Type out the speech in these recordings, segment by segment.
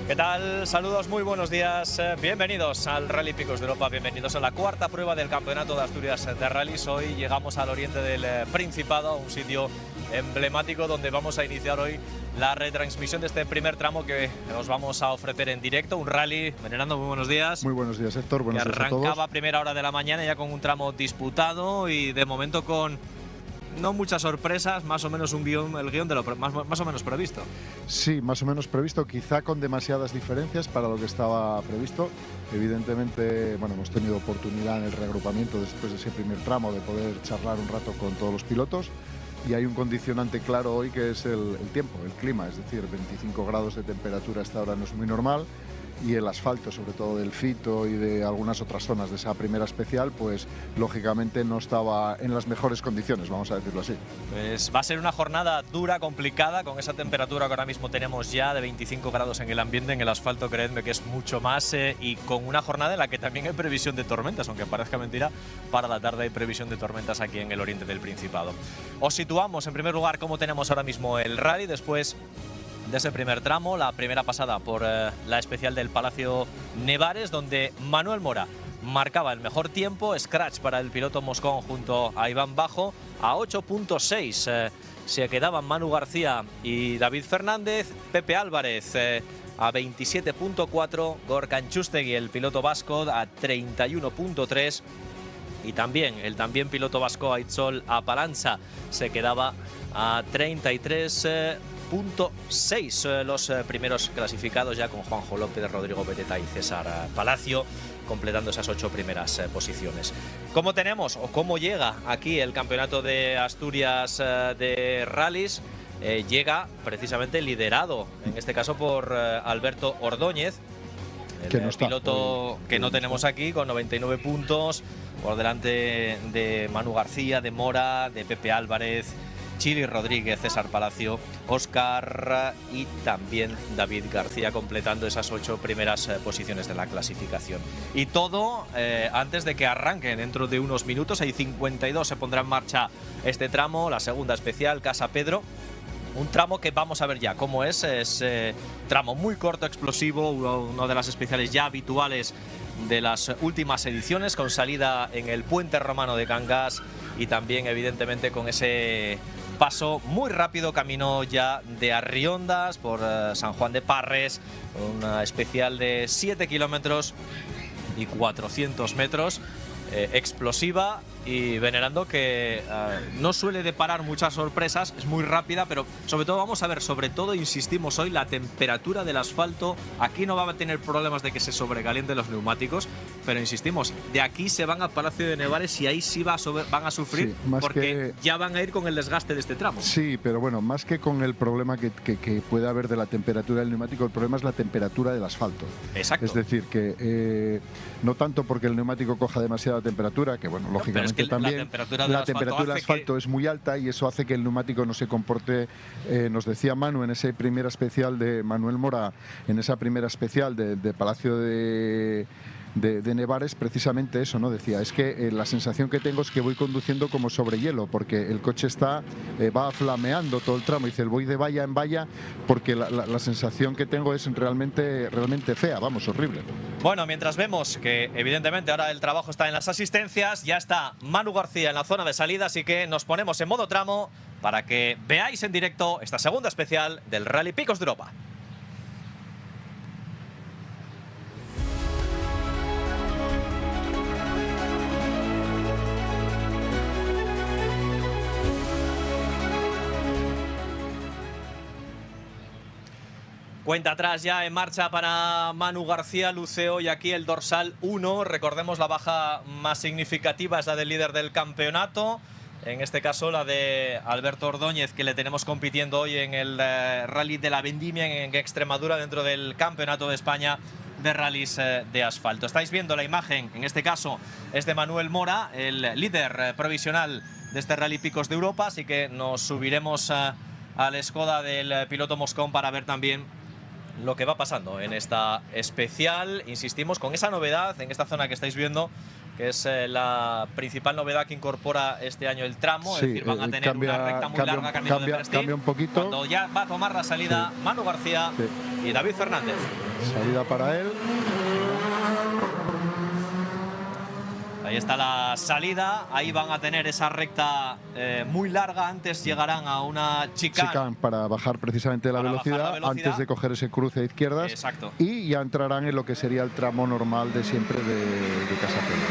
¿Qué tal? Saludos, muy buenos días. Bienvenidos al Rally Picos de Europa, bienvenidos a la cuarta prueba del Campeonato de Asturias de Rallys. Hoy llegamos al oriente del Principado, un sitio emblemático donde vamos a iniciar hoy la retransmisión de este primer tramo que os vamos a ofrecer en directo. Un rally, Venerando, muy buenos días. Muy buenos días, Héctor. Buenos días a todos. Arrancaba a primera hora de la mañana ya con un tramo disputado y de momento con no muchas sorpresas, más o menos el guión de lo más o menos previsto. Sí, más o menos previsto, quizá con demasiadas diferencias para lo que estaba previsto. Evidentemente, bueno, hemos tenido oportunidad en el reagrupamiento después de ese primer tramo de poder charlar un rato con todos los pilotos. Y hay un condicionante claro hoy que es el tiempo, el clima, es decir, 25 grados de temperatura hasta ahora no es muy normal. Y el asfalto, sobre todo del Fito y de algunas otras zonas de esa primera especial, pues lógicamente no estaba en las mejores condiciones, vamos a decirlo así. Pues va a ser una jornada dura, complicada, con esa temperatura que ahora mismo tenemos ya de 25 grados en el ambiente, en el asfalto, creedme que es mucho más, y con una jornada en la que también hay previsión de tormentas, aunque parezca mentira, para la tarde hay previsión de tormentas aquí en el oriente del Principado. Os situamos en primer lugar cómo tenemos ahora mismo el rally, después de ese primer tramo, la primera pasada por la especial del Palacio Nevares, donde Manuel Mora marcaba el mejor tiempo, scratch para el piloto moscón junto a Iván Bajo, a 8.6 se quedaban Manu García y David Fernández, Pepe Álvarez a 27.4, Gorka Txustegi, el piloto vasco, a 31.3, y también el piloto vasco Aitzol Apalanza se quedaba a 33.6 los primeros clasificados, ya con Juanjo López, Rodrigo Beteta y César Palacio completando esas 8 primeras posiciones. ¿Cómo tenemos o cómo llega aquí el Campeonato de Asturias de Rallys? Llega precisamente liderado, en este caso por Alberto Ordóñez, el piloto que no tenemos aquí, con 99 puntos, por delante de Manu García, de Mora, de Pepe Álvarez, Chili Rodríguez, César Palacio, Óscar y también David García, completando esas 8 primeras posiciones de la clasificación. Y todo antes de que arranque dentro de unos minutos. Hay 52, se pondrá en marcha este tramo, la segunda especial, Casa Pedro. Un tramo que vamos a ver ya cómo es tramo muy corto, explosivo, uno de las especiales ya habituales de las últimas ediciones, con salida en el Puente Romano de Cangas y también evidentemente con ese paso muy rápido, camino ya de Arriondas por San Juan de Parres, una especial de 7 kilómetros y 400 metros, explosiva y Venerando, que no suele deparar muchas sorpresas, es muy rápida, pero sobre todo vamos a ver, sobre todo insistimos hoy, la temperatura del asfalto. Aquí no va a tener problemas de que se sobrecalienten los neumáticos, pero insistimos, de aquí se van al Palacio de Nevares y ahí sí van a sufrir, sí, porque ya van a ir con el desgaste de este tramo. Sí, pero bueno, más que con el problema que puede haber de la temperatura del neumático, el problema es la temperatura del asfalto. Exacto. Es decir, que no tanto porque el neumático coja demasiada temperatura, que bueno, lógicamente que también la temperatura del asfalto es muy alta y eso hace que el neumático no se comporte. Nos decía Manu en esa primera especial de Manuel Mora, en esa primera especial de Palacio de Nevares, precisamente eso, ¿no? Decía, es que la sensación que tengo es que voy conduciendo como sobre hielo, porque el coche va flameando todo el tramo. Dice, el voy de valla en valla, porque la sensación que tengo es realmente fea, vamos, horrible. Bueno, mientras vemos que evidentemente ahora el trabajo está en las asistencias, ya está Manu García en la zona de salida, así que nos ponemos en modo tramo para que veáis en directo esta segunda especial del Rally Picos de Europa. Cuenta atrás ya en marcha para Manu García, luce hoy aquí el dorsal 1. Recordemos, la baja más significativa es la del líder del campeonato. En este caso la de Alberto Ordóñez, que le tenemos compitiendo hoy en el Rally de la Vendimia en Extremadura, dentro del Campeonato de España de Rallys de Asfalto. Estáis viendo la imagen, en este caso es de Manuel Mora, el líder provisional de este Rally Picos de Europa, así que nos subiremos al Skoda del piloto moscón para ver también lo que va pasando en esta especial. Insistimos con esa novedad en esta zona que estáis viendo, que es la principal novedad que incorpora este año el tramo. Sí, es decir, van a tener una recta muy larga camino de Prestige. Cambia un poquito. Cuando ya va a tomar la salida Manu García y David Fernández. Salida para él. Ahí está la salida, ahí van a tener esa recta muy larga, antes llegarán a una chicane para bajar precisamente la velocidad, antes de coger ese cruce a izquierdas. Exacto. Y ya entrarán en lo que sería el tramo normal de siempre de Casapelo.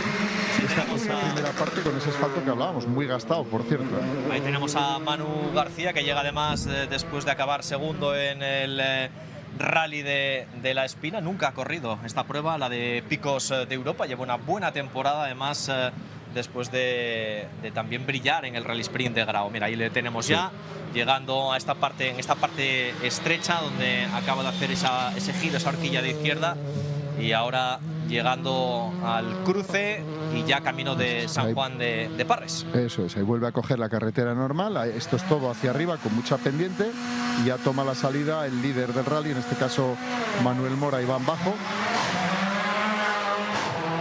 Sí, esa primera parte con ese asfalto que hablábamos, muy gastado, por cierto. Ahí tenemos a Manu García, que llega además después de acabar segundo en el Rally de la Espina. Nunca ha corrido esta prueba, la de Picos de Europa. Lleva una buena temporada, además, después de también brillar en el Rally Sprint de Grau. Mira, ahí le tenemos ya llegando a esta parte, en esta parte estrecha, donde acaba de hacer ese giro, esa horquilla de izquierda, y ahora llegando al cruce y ya camino de San Juan de Parres. Eso es, ahí vuelve a coger la carretera normal. Esto es todo hacia arriba con mucha pendiente, y ya toma la salida el líder del rally, en este caso Manuel Mora, y van bajo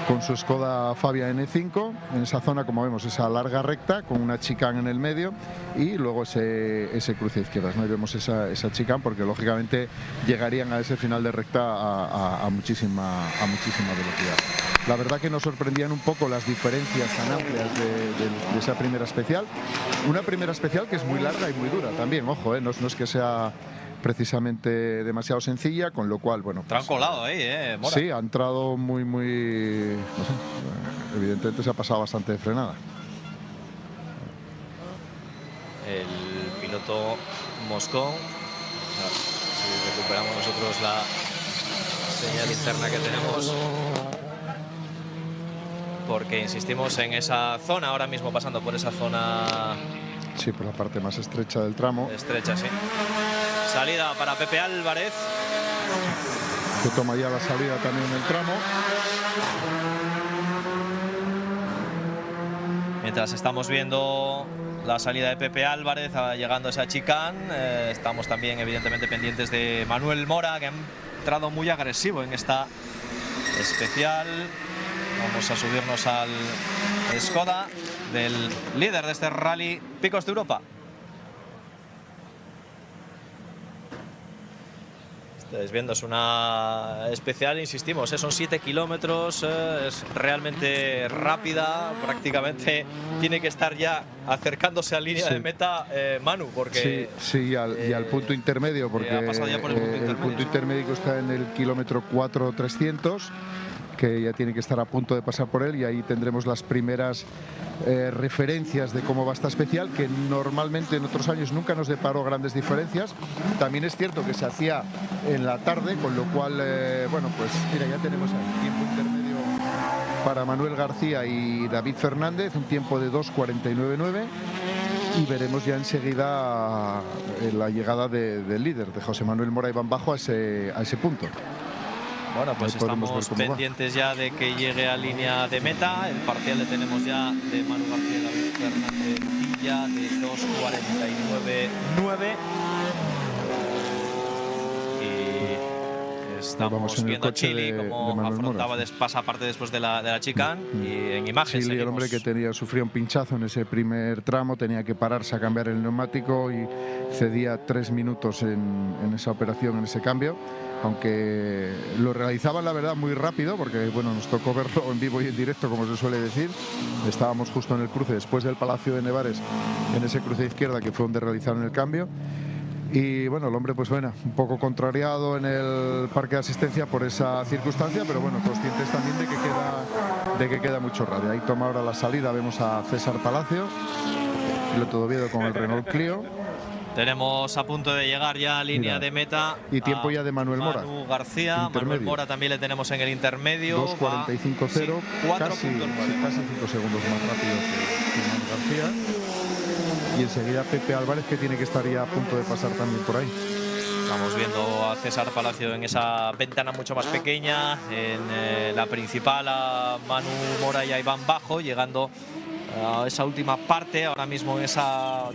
con su Skoda Fabia N5 en esa zona, como vemos, esa larga recta con una chicane en el medio y luego ese cruce a izquierdas, ¿no? Y vemos esa chicane porque lógicamente llegarían a ese final de recta a muchísima velocidad. La verdad que nos sorprendían un poco las diferencias tan amplias de esa primera especial. Una primera especial que es muy larga y muy dura también, ojo, no es que sea precisamente demasiado sencilla, con lo cual, bueno, pues, colado ahí, Mora. Sí, ha entrado muy, no sé, evidentemente se ha pasado bastante de frenada. El piloto Moscón, si recuperamos nosotros la señal interna que tenemos, porque insistimos en esa zona, ahora mismo pasando por esa zona. Sí, por la parte más estrecha del tramo. Estrecha, sí. Salida para Pepe Álvarez, que toma ya la salida también en el tramo. Mientras estamos viendo la salida de Pepe Álvarez, llegando a esa chicane, estamos también evidentemente pendientes de Manuel Mora, que ha entrado muy agresivo en esta especial. Vamos a subirnos al Skoda del líder de este Rally Picos de Europa. Estáis viendo, es una especial, insistimos, son 7 kilómetros, es realmente rápida, prácticamente tiene que estar ya acercándose a línea de meta, Manu, porque… Sí, y al punto intermedio, porque ha pasado ya por el punto intermedio está en el kilómetro 4.300, que ya tiene que estar a punto de pasar por él, y ahí tendremos las primeras referencias de cómo va esta especial, que normalmente en otros años nunca nos deparó grandes diferencias. También es cierto que se hacía en la tarde, con lo cual, bueno, pues mira, ya tenemos ahí tiempo intermedio para Manuel García y David Fernández, un tiempo de 2:49.9, y veremos ya enseguida la llegada del líder, de José Manuel Mora y van bajo a ese punto. Bueno, pues estamos pendientes ya de que llegue a línea de meta. El parcial le tenemos ya de Manu García y David Fernández Villa de 2:49.9. Y estamos viendo a Chili como afrontaba pasa aparte después de la chicane, y en imagen Chili, el hombre que sufría un pinchazo en ese primer tramo, tenía que pararse a cambiar el neumático y cedía 3 minutos en esa operación, en ese cambio. Aunque lo realizaban, la verdad, muy rápido, porque bueno, nos tocó verlo en vivo y en directo, como se suele decir. Estábamos justo en el cruce, después del Palacio de Nevares, en ese cruce de izquierda, que fue donde realizaron el cambio. Y bueno, el hombre, pues bueno, un poco contrariado en el parque de asistencia por esa circunstancia, pero bueno, conscientes también de que queda mucho radio. Ahí toma ahora la salida, vemos a César Palacio, piloto de Oviedo con el Renault Clio. Tenemos a punto de llegar ya a línea de meta. Y tiempo ya de Manuel Mora. Manu García. Manuel Mora también le tenemos en el intermedio. 2:45.0, sí, casi 5 segundos más rápido que Manu García. Y enseguida Pepe Álvarez, que tiene que estar ya a punto de pasar también por ahí. Estamos viendo a César Palacio en esa ventana mucho más pequeña. En la principal a Manu Mora y a Iván Bajo, llegando esa última parte. Ahora mismo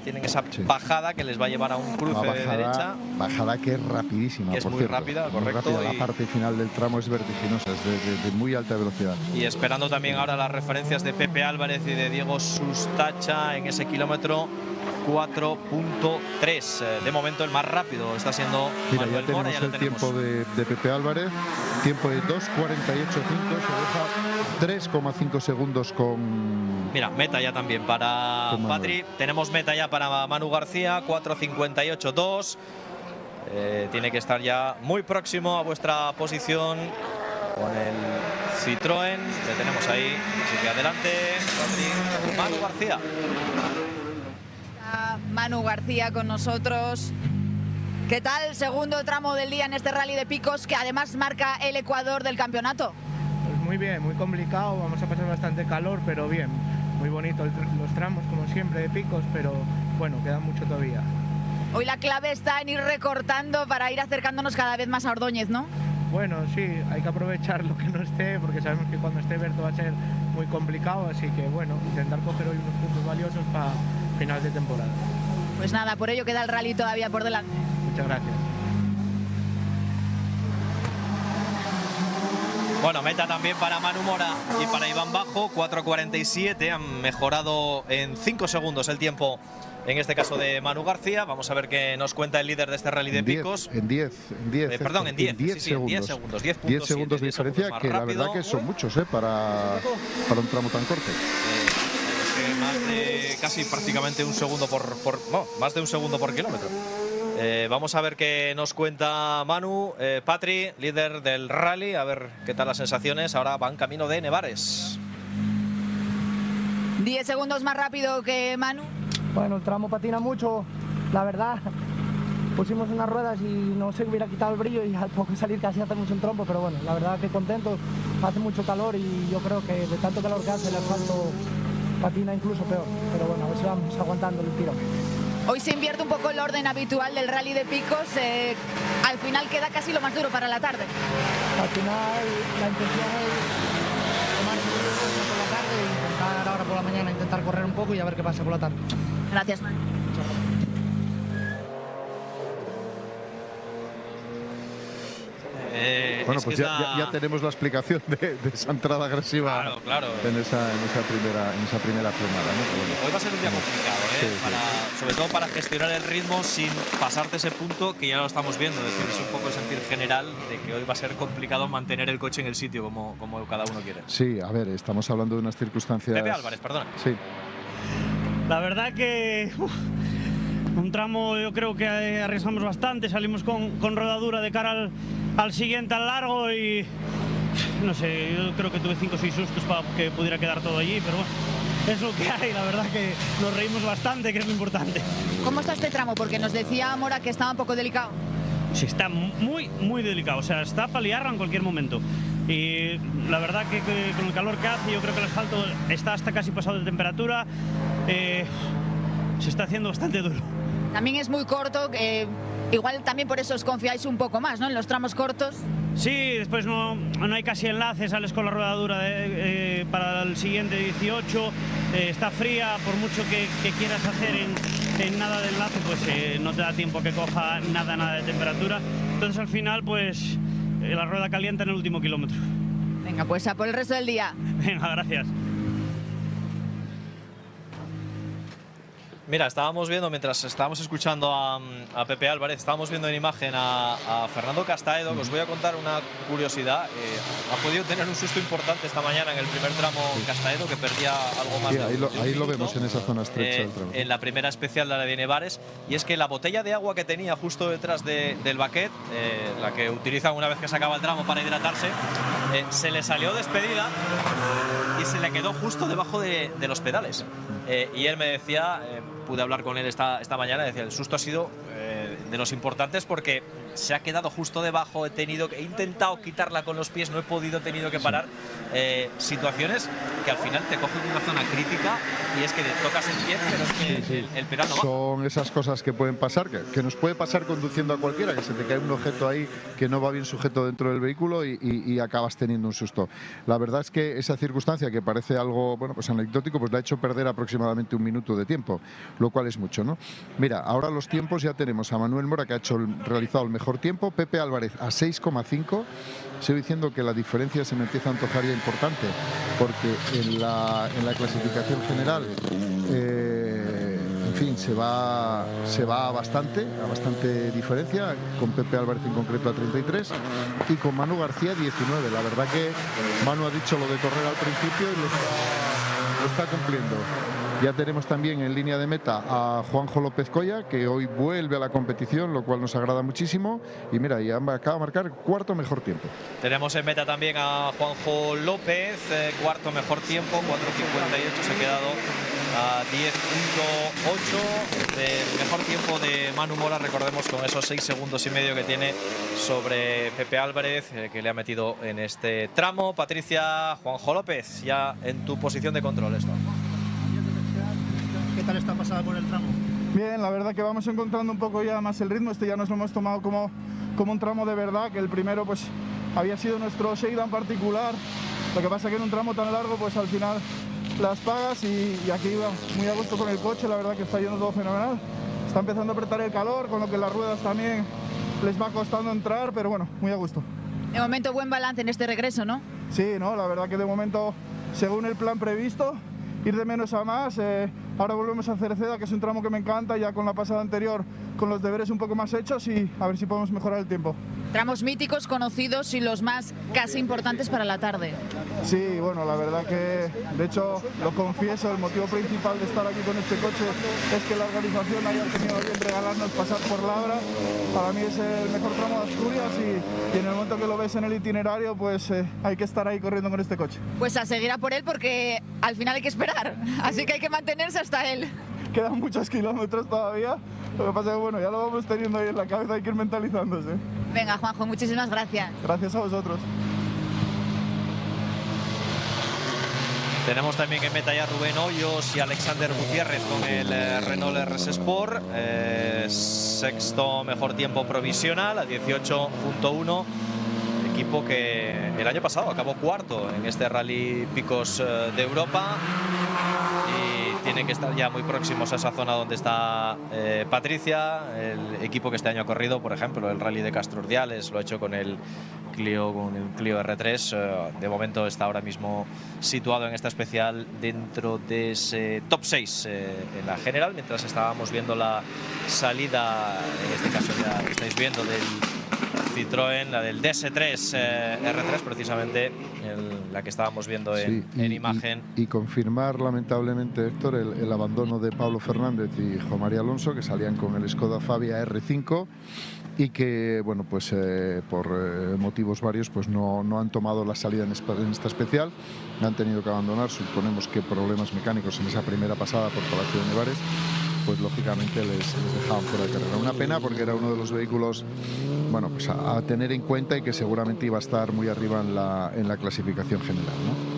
tienen esa bajada que les va a llevar a un cruce de derecha. Bajada que es rapidísima, que es por muy cierto. rápida, Muy correcto. rápida. La parte final del tramo es vertiginosa, es de muy alta velocidad. Y esperando también ahora las referencias de Pepe Álvarez y de Diego Sustacha en ese kilómetro 4.3. De momento el más rápido está siendo Manuel Mora. Ya tenemos el tiempo de Pepe Álvarez, tiempo de 2.48.5, se deja 3,5 segundos con... Mira, meta ya también para Patri. Tenemos meta ya para Manu García, 4.58.2. Tiene que estar ya muy próximo a vuestra posición con el Citroën. Le tenemos ahí, así que adelante, Patri. Manu García. Manu García con nosotros. ¿Qué tal? Segundo tramo del día en este rally de picos que además marca el ecuador del campeonato. Pues muy bien, muy complicado, vamos a pasar bastante calor, pero bien. Muy bonito los tramos, como siempre, de picos, pero bueno, queda mucho todavía. Hoy la clave está en ir recortando para ir acercándonos cada vez más a Ordóñez, ¿no? Bueno, sí, hay que aprovechar lo que no esté, porque sabemos que cuando esté Berto va a ser muy complicado, así que bueno, intentar coger hoy unos puntos valiosos para final de temporada. Pues nada, por ello queda el rally todavía por delante. Muchas gracias. Bueno, meta también para Manu Mora y para Iván Bajo, 4.47. Han mejorado en 5 segundos el tiempo, en este caso de Manu García. Vamos a ver qué nos cuenta el líder de este rally de picos. En 10 segundos. 10 segundos de diferencia, que la verdad que son muchos para un tramo tan corto. Más de casi prácticamente un segundo más de un segundo por kilómetro. Vamos a ver qué nos cuenta Manu. Patri, líder del rally, a ver qué tal las sensaciones. Ahora van camino de Nevares. 10 segundos más rápido que Manu. Bueno, el tramo patina mucho, la verdad. Pusimos unas ruedas y no se hubiera quitado el brillo y al poco salir casi hacemos un trompo, pero bueno, la verdad que contento. Hace mucho calor y yo creo que de tanto calor que hace el asfalto patina incluso peor, pero bueno, a ver si vamos aguantando el tiro. Hoy se invierte un poco el orden habitual del rally de picos, al final queda casi lo más duro para la tarde. Al final la intención es tomarse por la tarde e intentar ahora por la mañana intentar correr un poco y a ver qué pasa por la tarde. Gracias, Manu. Bueno, pues ya tenemos la explicación de esa entrada agresiva. Claro. En esa primera frenada, ¿no? Bueno. Hoy va a ser un día complicado, sobre todo para gestionar el ritmo sin pasarte ese punto que ya lo estamos viendo. Es decir, es un poco el sentir general de que hoy va a ser complicado mantener el coche en el sitio como cada uno quiere. Sí, a ver, estamos hablando de unas circunstancias… Pepe Álvarez, perdona. Sí. La verdad que… un tramo yo creo que arriesgamos bastante, salimos con rodadura de cara al siguiente, al largo, y no sé, yo creo que tuve 5 o 6 sustos para que pudiera quedar todo allí, pero bueno, es lo que hay. La verdad que nos reímos bastante, que es lo importante. ¿Cómo está este tramo? Porque nos decía Mora que estaba un poco delicado. Sí, está muy delicado, o sea, está para liarla en cualquier momento. Y la verdad que con el calor que hace, yo creo que el asfalto está hasta casi pasado de temperatura, se está haciendo bastante duro. También es muy corto, igual también por eso os confiáis un poco más, ¿no? En los tramos cortos. Sí, después no hay casi enlace, sales con la rodadura para el siguiente 18, está fría, por mucho que quieras hacer en nada de enlace, pues no te da tiempo que coja nada de temperatura. Entonces al final pues la rueda calienta en el último kilómetro. Venga, pues a por el resto del día. Venga, gracias. Mira, estábamos viendo, mientras estábamos escuchando a Pepe Álvarez, estábamos viendo en imagen a Fernando Castaedo, que os voy a contar una curiosidad. Ha podido tener un susto importante esta mañana en el primer tramo Castaedo, que perdía algo más de ahí lo vemos en esa zona estrecha del tramo. En la primera especial de la de Nevares, y es que la botella de agua que tenía justo detrás del baquet, la que utilizan una vez que se acaba el tramo para hidratarse, se le salió despedida y se le quedó justo debajo de los pedales. Y él me decía, pude hablar con él esta mañana, decía, el susto ha sido de los importantes porque se ha quedado justo debajo, he intentado quitarla con los pies, no he podido, he tenido que parar. Situaciones que al final te cogen una zona crítica y es que te tocas el pie, pero es que el pedal no baja. Son esas cosas que pueden pasar, que nos puede pasar conduciendo a cualquiera, que se te cae un objeto ahí que no va bien sujeto dentro del vehículo y acabas teniendo un susto. La verdad es que esa circunstancia, que parece algo, bueno, pues anecdótico, pues le ha hecho perder aproximadamente 1 minuto de tiempo, lo cual es mucho, ¿no? Mira, ahora los tiempos ya tenemos a Manuel Mora, que ha realizado el mejor tiempo, Pepe Álvarez a 6,5. Sigo diciendo que la diferencia se me empieza a antojar ya importante, porque en la clasificación general, en fin, se va a bastante diferencia, con Pepe Álvarez en concreto a 33 y con Manu García 19. La verdad que Manu ha dicho lo de correr al principio y lo está cumpliendo. Ya tenemos también en línea de meta a Juanjo López Coya, que hoy vuelve a la competición, lo cual nos agrada muchísimo. Y mira, ya acaba de marcar 4º mejor tiempo. Tenemos en meta también a Juanjo López, 4º mejor tiempo, 4.58, se ha quedado a 10.8 del mejor tiempo de Manu Mora, recordemos, con esos 6,5 segundos que tiene sobre Pepe Álvarez, que le ha metido en este tramo. Patricia, Juanjo López, ya en tu posición de control, ¿no? ¿Qué tal está pasada por el tramo? Bien, la verdad que vamos encontrando un poco ya más el ritmo. Este ya nos lo hemos tomado como un tramo de verdad, que el primero pues había sido nuestro shakedown particular. Lo que pasa que en un tramo tan largo pues al final las pagas y aquí iba muy a gusto con el coche. La verdad que está yendo todo fenomenal. Está empezando a apretar el calor, con lo que las ruedas también les va costando entrar, pero bueno, muy a gusto. De momento buen balance en este regreso, ¿no? Sí, no, la verdad que de momento, según el plan previsto, ir de menos a más. Ahora volvemos a Cerceda, que es un tramo que me encanta, ya con la pasada anterior, con los deberes un poco más hechos, y a ver si podemos mejorar el tiempo. Tramos míticos, conocidos y los más casi importantes para la tarde. Sí, bueno, la verdad que, de hecho, lo confieso, el motivo principal de estar aquí con este coche es que la organización haya tenido bien regalarnos pasar por Labra. Para mí es el mejor tramo de Asturias y en el momento que lo ves en el itinerario, pues hay que estar ahí corriendo con este coche. Pues a seguir a por él, porque al final hay que esperar, así que hay que mantenerse hasta él. Quedan muchos kilómetros todavía, lo que pasa es que bueno, ya lo vamos teniendo ahí en la cabeza, hay que ir mentalizándose. Venga, Juanjo, muchísimas gracias. Gracias a vosotros. Tenemos también en meta ya Rubén Hoyos y Alexander Gutiérrez con el Renault RS Sport. 6º mejor tiempo provisional a 18.1. Equipo que el año pasado acabó 4º en este Rally Picos de Europa. Y tienen que estar ya muy próximos a esa zona donde está Patricia. El equipo que este año ha corrido, por ejemplo, el Rally de Castro Urdiales, lo ha hecho con el Clio R3. De momento está ahora mismo situado en esta especial dentro de ese top 6 en la general, mientras estábamos viendo la salida, en este caso ya estáis viendo, del Citroën, la del DS3 R3, precisamente la que estábamos viendo en imagen. Y confirmar, lamentablemente, Héctor, el abandono de Pablo Fernández y Juan María Alonso, que salían con el Skoda Fabia R5 y que, bueno, pues por motivos varios, pues no han tomado la salida en esta especial. Han tenido que abandonar, suponemos que problemas mecánicos en esa primera pasada por Palacio de Nevares, pues lógicamente les dejaban fuera de carrera. Una pena, porque era uno de los vehículos, bueno, pues a tener en cuenta y que seguramente iba a estar muy arriba en la clasificación general, ¿no?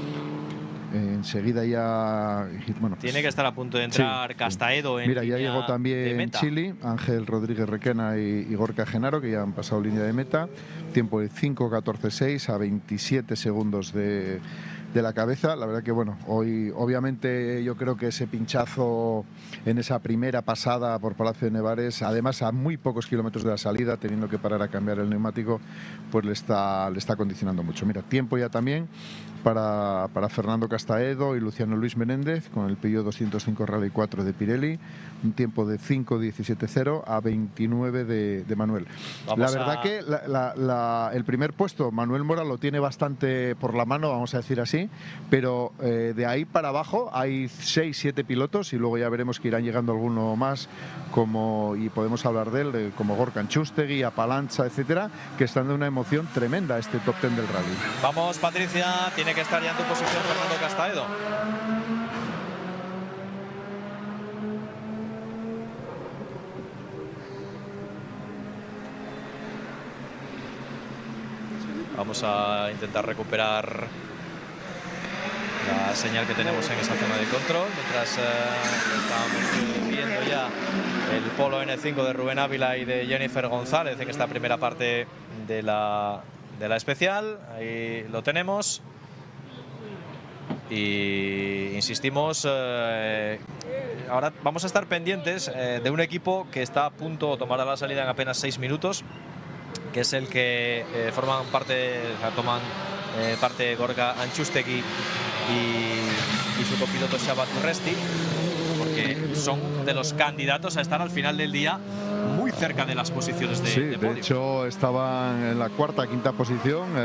Enseguida ya, bueno, pues, tiene que estar a punto de entrar, sí, Castaedo en mira, ya llegó también Chile, Ángel Rodríguez Requena y Gorka Genaro, que ya han pasado línea de meta. Tiempo de 5.14.6 a 27 segundos de la cabeza. La verdad que, bueno, hoy obviamente yo creo que ese pinchazo en esa primera pasada por Palacio de Nevares, además a muy pocos kilómetros de la salida, teniendo que parar a cambiar el neumático, pues le está condicionando mucho. Mira, tiempo ya también para Fernando Castaedo y Luciano Luis Menéndez con el Peugeot 205 Rally 4 de Pirelli, un tiempo de 5.17.0 a 29 de Manuel. La verdad que el primer puesto Manuel Mora lo tiene bastante por la mano, vamos a decir así, pero de ahí para abajo hay 6-7 pilotos y luego ya veremos que irán llegando alguno más, y podemos hablar de él, como Gorka Anchustegui, Apalancha, etcétera, que están de una emoción tremenda este top 10 del rally. Vamos, Patricia, tiene que estar ya en tu posición Fernando Castaedo. Vamos a intentar recuperar la señal que tenemos en esa zona de control, mientras estábamos viendo ya el Polo N5 de Rubén Ávila y de Jennifer González en esta primera parte de la especial. Ahí lo tenemos. Y insistimos, ahora vamos a estar pendientes de un equipo que está a punto, tomará la salida en apenas 6 minutos, que es el que toman parte Gorka Antxustegi y su copiloto Xabat Urresti, porque son de los candidatos a estar al final del día muy cerca de las posiciones de podio. De hecho estaban en la cuarta, quinta posición.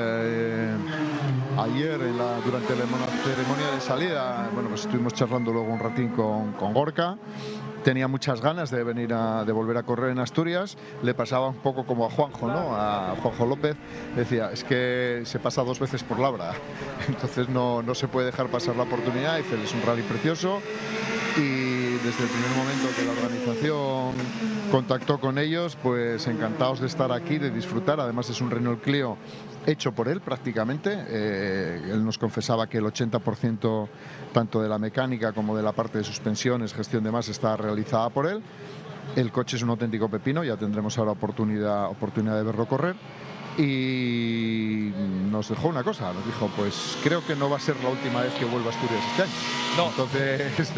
Ayer durante la ceremonia de salida, bueno, pues estuvimos charlando luego un ratín con Gorka. Tenía muchas ganas de volver a correr en Asturias. Le pasaba un poco como a Juanjo, ¿no? A Juanjo López. Decía, es que se pasa 2 veces por Labra, entonces no se puede dejar pasar la oportunidad. Dice, es un rally precioso, y desde el primer momento que la organización contactó con ellos, pues encantados de estar aquí, de disfrutar. Además es un Renault Clio hecho por él prácticamente. Él nos confesaba que el 80% tanto de la mecánica como de la parte de suspensiones, gestión de masa, está realizada por él. El coche es un auténtico pepino, ya tendremos ahora oportunidad de verlo correr. Y nos dejó una cosa, nos dijo, pues creo que no va a ser la última vez que vuelva a Asturias este año. No. Entonces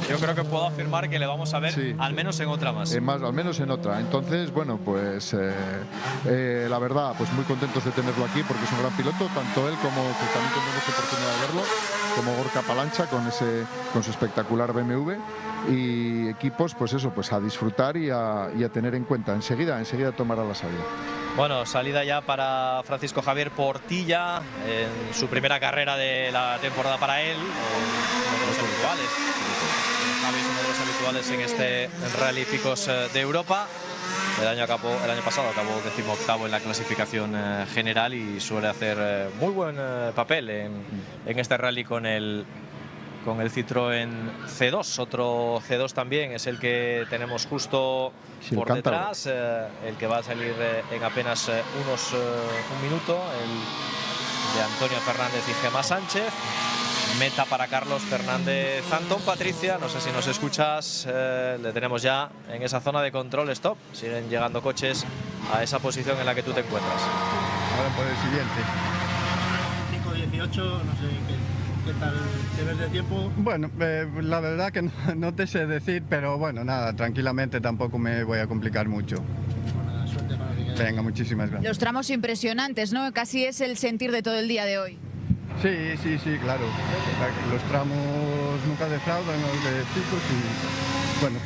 yo creo que puedo afirmar que le vamos a ver, sí, al menos en otra más. Al menos en otra. Entonces, bueno, pues la verdad, pues muy contentos de tenerlo aquí, porque es un gran piloto, tanto él como que también tendremos oportunidad de verlo, como Gorka Palancha con su espectacular BMW. Y equipos, pues eso, pues a disfrutar y a tener en cuenta. Enseguida tomará la salida. Bueno, salida ya para Francisco Javier Portilla en su primera carrera de la temporada para él. Uno de los habituales. Javi es uno de los habituales en este Rally Picos de Europa. El año pasado acabó 18º en la clasificación general y suele hacer muy buen papel en este rally con el Citroën C2. Otro C2 también es el que tenemos justo por detrás, el que va a salir en apenas un minuto, el de Antonio Fernández y Gemma Sánchez. Meta para Carlos Fernández Antón. Patricia, no sé si nos escuchas, le tenemos ya en esa zona de control stop. Siguen llegando coches a esa posición en la que tú te encuentras. Ahora por el siguiente. 5:18, no sé qué tal te ves de tiempo. Bueno, la verdad que no te sé decir, pero bueno, nada, tranquilamente, tampoco me voy a complicar mucho. Buena suerte para que quede. Venga, muchísimas gracias. Los tramos impresionantes, ¿no? Casi es el sentir de todo el día de hoy. Sí, claro. Los tramos nunca defraudan, los de picos, y bueno,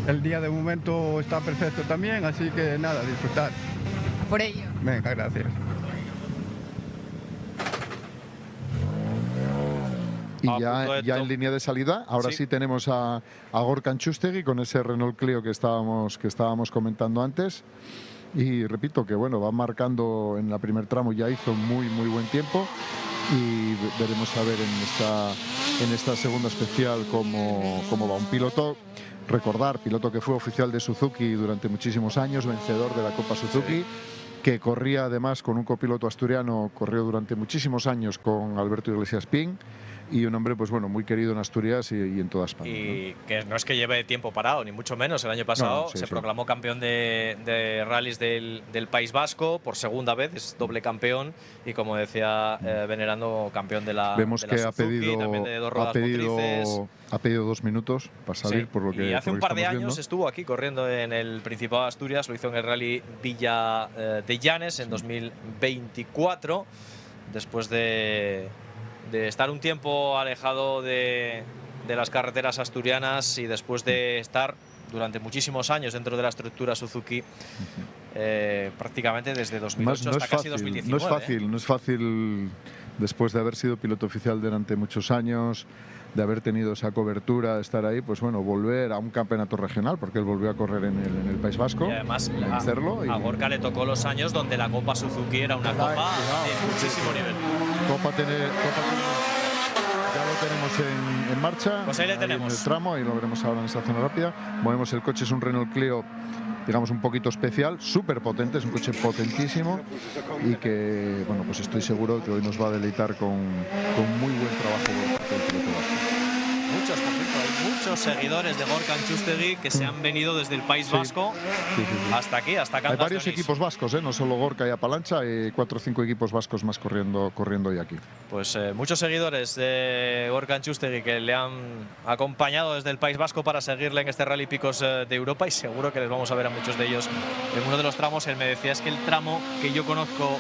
el día de momento está perfecto también, así que nada, disfrutar. Por ello. Venga, gracias. Y ya en línea de salida, ahora sí tenemos a Gorka Antxustegi con ese Renault Clio que estábamos comentando antes. Y repito que bueno, va marcando en el primer tramo, ya hizo muy buen tiempo, y veremos a ver en esta segunda especial cómo va un piloto. Recordar, piloto que fue oficial de Suzuki durante muchísimos años, vencedor de la Copa Suzuki, que corría además con un copiloto asturiano, corrió durante muchísimos años con Alberto Iglesias Pin, y un hombre pues bueno, muy querido en Asturias y en toda España. Y que no es que lleve tiempo parado, ni mucho menos. El año pasado se proclamó campeón de rallies del País Vasco por segunda vez, es doble campeón, y como decía Venerando, campeón de la Vemos de que la Suzuki, también de dos ruedas motrices. Ha pedido 2 minutos para salir, por lo que. Y hace un par de años viendo. estuvo aquí corriendo en el Principado de Asturias, lo hizo en el Rally Villa de Llanes en 2024, después de estar un tiempo alejado de las carreteras asturianas y después de estar durante muchísimos años dentro de la estructura Suzuki, prácticamente desde 2008 hasta casi 2019. No es fácil después de haber sido piloto oficial durante muchos años, de haber tenido esa cobertura, de estar ahí, pues bueno, volver a un campeonato regional, porque él volvió a correr en el País Vasco. Y además a Gorka le tocó los años donde la Copa Suzuki era una copa de muchísimo nivel. Ya lo lo tenemos en marcha. Pues ahí le tenemos. En el tramo, ahí lo veremos ahora en esa zona rápida. Movemos el coche, es un Renault Clio, digamos, un poquito especial, súper potente, es un coche potentísimo y que, bueno, pues estoy seguro que hoy nos va a deleitar con muy buen trabajo por el piloto vasco. Muchos, por cierto, hay muchos seguidores de Gorka Antxustegi que se han venido desde el País Vasco hasta aquí, hasta Cangas. Hay varios de Onís. equipos vascos, no solo Gorka y Apalancha, hay 4 o 5 equipos vascos más corriendo hoy aquí. Pues muchos seguidores de Gorka Antxustegi que le han acompañado desde el País Vasco para seguirle en este Rally Picos de Europa, y seguro que les vamos a ver a muchos de ellos en uno de los tramos. Él me decía, es que el tramo que yo conozco,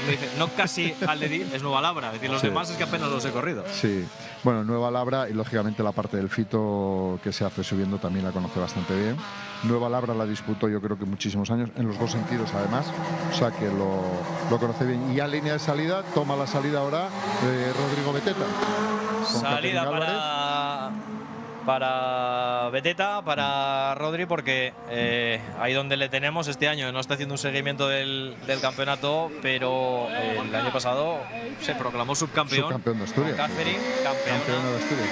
me dice, no casi al de es Nueva Labra, es decir, los demás es que apenas los he corrido. Sí, bueno, Nueva Labra y lógicamente la parte del fito que se hace subiendo también la conoce bastante bien. Nueva Labra la disputó yo creo que muchísimos años, en los dos sentidos además, o sea que lo conoce bien. Y ya línea de salida, toma la salida ahora Rodrigo Beteta. Salida para Beteta, para Rodri, porque ahí donde le tenemos este año no está haciendo un seguimiento del campeonato, pero el año pasado se proclamó subcampeón de Asturias. Catherine, campeona de Asturias.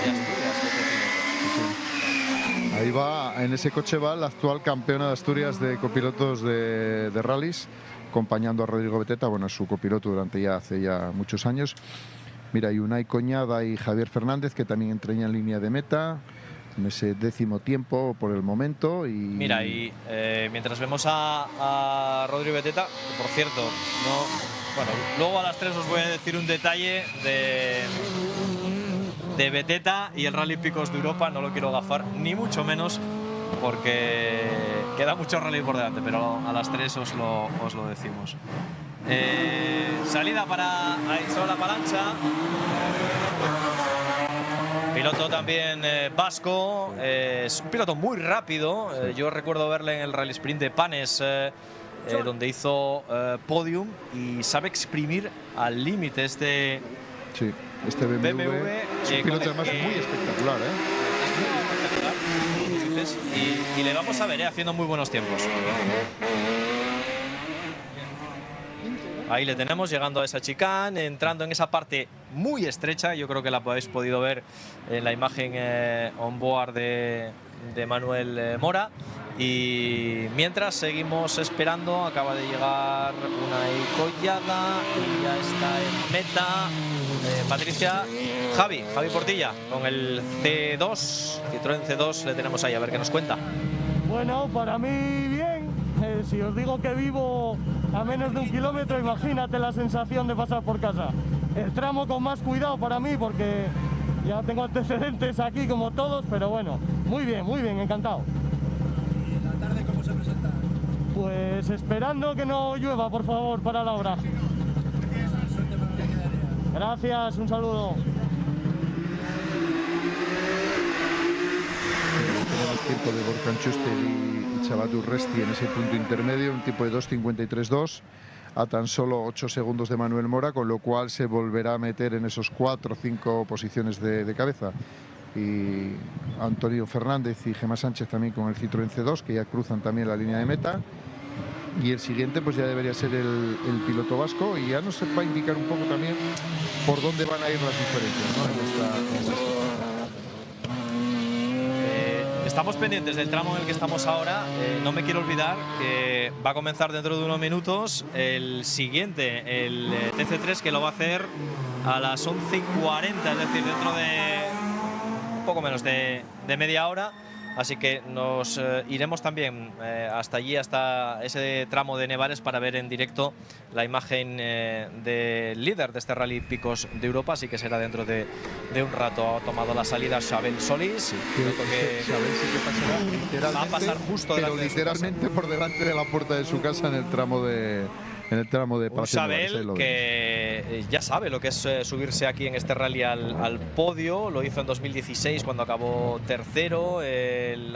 Ahí va, en ese coche va la actual campeona de Asturias de copilotos de rallies, acompañando a Rodrigo Beteta, bueno, es su copiloto hace ya muchos años. Mira, hay Unai Coñada y Javier Fernández que también entran en línea de meta en ese 10º tiempo por el momento. Y mira, y mientras vemos a Rodrigo Beteta, que por cierto, bueno, luego a las 3 os voy a decir un detalle de Beteta y el Rally Picos de Europa, no lo quiero gafar ni mucho menos porque queda mucho rally por delante, pero a las 3 os lo decimos. Salida para Aitzol Apalancha, piloto también vasco, es un piloto muy rápido. Yo recuerdo verle en el Rally Sprint de Panes, donde hizo podium, y sabe exprimir al límite este BMW. Es un piloto además muy espectacular, Es muy espectacular, y le vamos a ver haciendo muy buenos tiempos. Ahí le tenemos llegando a esa chicane, entrando en esa parte muy estrecha. Yo creo que la habéis podido ver en la imagen on board de Manuel Mora. Y mientras seguimos esperando, acaba de llegar una Collada y ya está en meta Patricia. Javi Portilla con el C2, Citroën C2, le tenemos ahí, a ver qué nos cuenta. Bueno, para mí bien. Si os digo que vivo a menos de 1 kilómetro, imagínate la sensación de pasar por casa. El tramo con más cuidado para mí porque ya tengo antecedentes aquí como todos, pero bueno, muy bien, encantado. ¿Y la tarde cómo se presenta? Pues esperando que no llueva, por favor, para la hora. Suerte para lo que quedaría. Gracias, un saludo. Tenemos tiempo de Gorka Antxustegi y Chabatu Resti en ese punto intermedio, un tiempo de 2.53.2 a tan solo 8 segundos de Manuel Mora, con lo cual se volverá a meter en esos 4 o 5 posiciones de cabeza. Y Antonio Fernández y Gemma Sánchez también con el Citroën C2, que ya cruzan también la línea de meta. Y el siguiente pues ya debería ser el piloto vasco, y ya nos va a indicar un poco también por dónde van a ir las diferencias, ¿no? en esta Estamos pendientes del tramo en el que estamos ahora. No me quiero olvidar que va a comenzar dentro de unos minutos el siguiente, el TC3, que lo va a hacer a las 11:40, es decir, dentro de un poco menos de media hora. Así que nos iremos también hasta allí, hasta ese tramo de Nevares, para ver en directo la imagen del líder de este Rally Picos de Europa. Así que será dentro de un rato. Ha tomado la salida Xabel Solís. Xabel sí que pasará literalmente, va a pasar justo pero literalmente por delante de la puerta de su casa en el tramo de Palacio de Nevares. Xabel que ya sabe lo que es subirse aquí en este rally al podio. Lo hizo en 2016 cuando acabó tercero.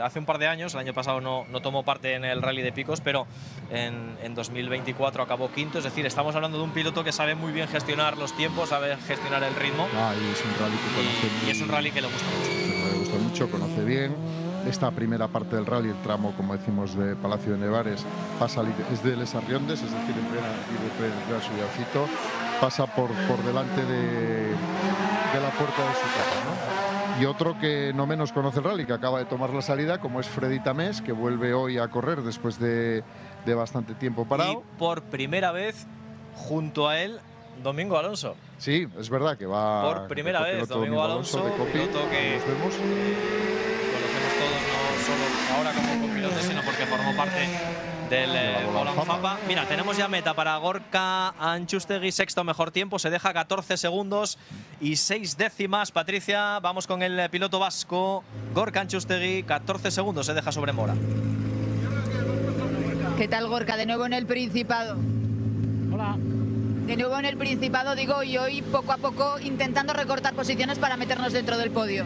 Hace un par de años, el año pasado no tomó parte en el rally de Picos, pero en 2024 acabó quinto. Es decir, estamos hablando de un piloto que sabe muy bien gestionar los tiempos, sabe gestionar el ritmo. Y es un rally que conoce y es un rally que le gusta mucho. Le gusta mucho, conoce bien. Esta primera parte del rally, el tramo, como decimos, de Palacio de Nevares, es de Les Arriondes, es decir, en plena subida al Fito, pasa por delante de la puerta de su casa, ¿no? Y otro que no menos conoce el rally, que acaba de tomar la salida, como es Freddy Tamés, que vuelve hoy a correr después de bastante tiempo parado. Y por primera vez, junto a él, Domingo Alonso. Sí, es verdad que va. Por primera vez, Domingo Alonso, piloto que conocemos todos, no solo ahora como copiloto, sino porque formó parte del Bolán Fapa. Mira, tenemos ya meta para Gorka Antxustegi, sexto mejor tiempo, se deja 14 segundos y 6 décimas. Patricia, vamos con el piloto vasco, Gorka Antxustegi, 14 segundos se deja sobre Mora. ¿Qué tal, Gorka? De nuevo en el Principado. Hola. De nuevo en el Principado, digo, y hoy poco a poco intentando recortar posiciones para meternos dentro del podio.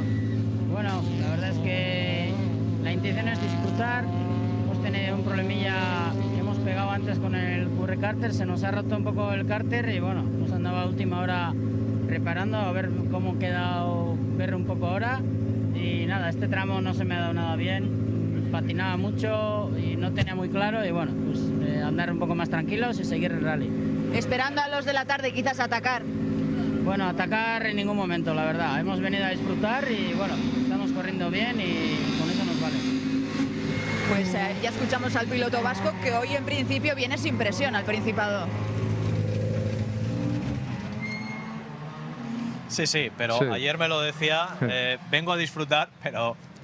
Bueno, la verdad es que la intención es disfrutar. Hemos tenido un problemilla que hemos pegado antes con el curry cárter, se nos ha roto un poco el cárter y bueno, nos andaba a última hora reparando, a ver cómo queda ver un poco ahora. Y nada, este tramo no se me ha dado nada bien, patinaba mucho y no tenía muy claro y bueno, pues andar un poco más tranquilos y seguir el rally. Esperando a los de la tarde quizás atacar. Bueno, atacar en ningún momento, la verdad. Hemos venido a disfrutar y bueno, estamos corriendo bien y con eso nos vale. Pues ya escuchamos al piloto vasco que hoy en principio viene sin presión al Principado. Sí, pero sí. Ayer me lo decía, vengo a disfrutar,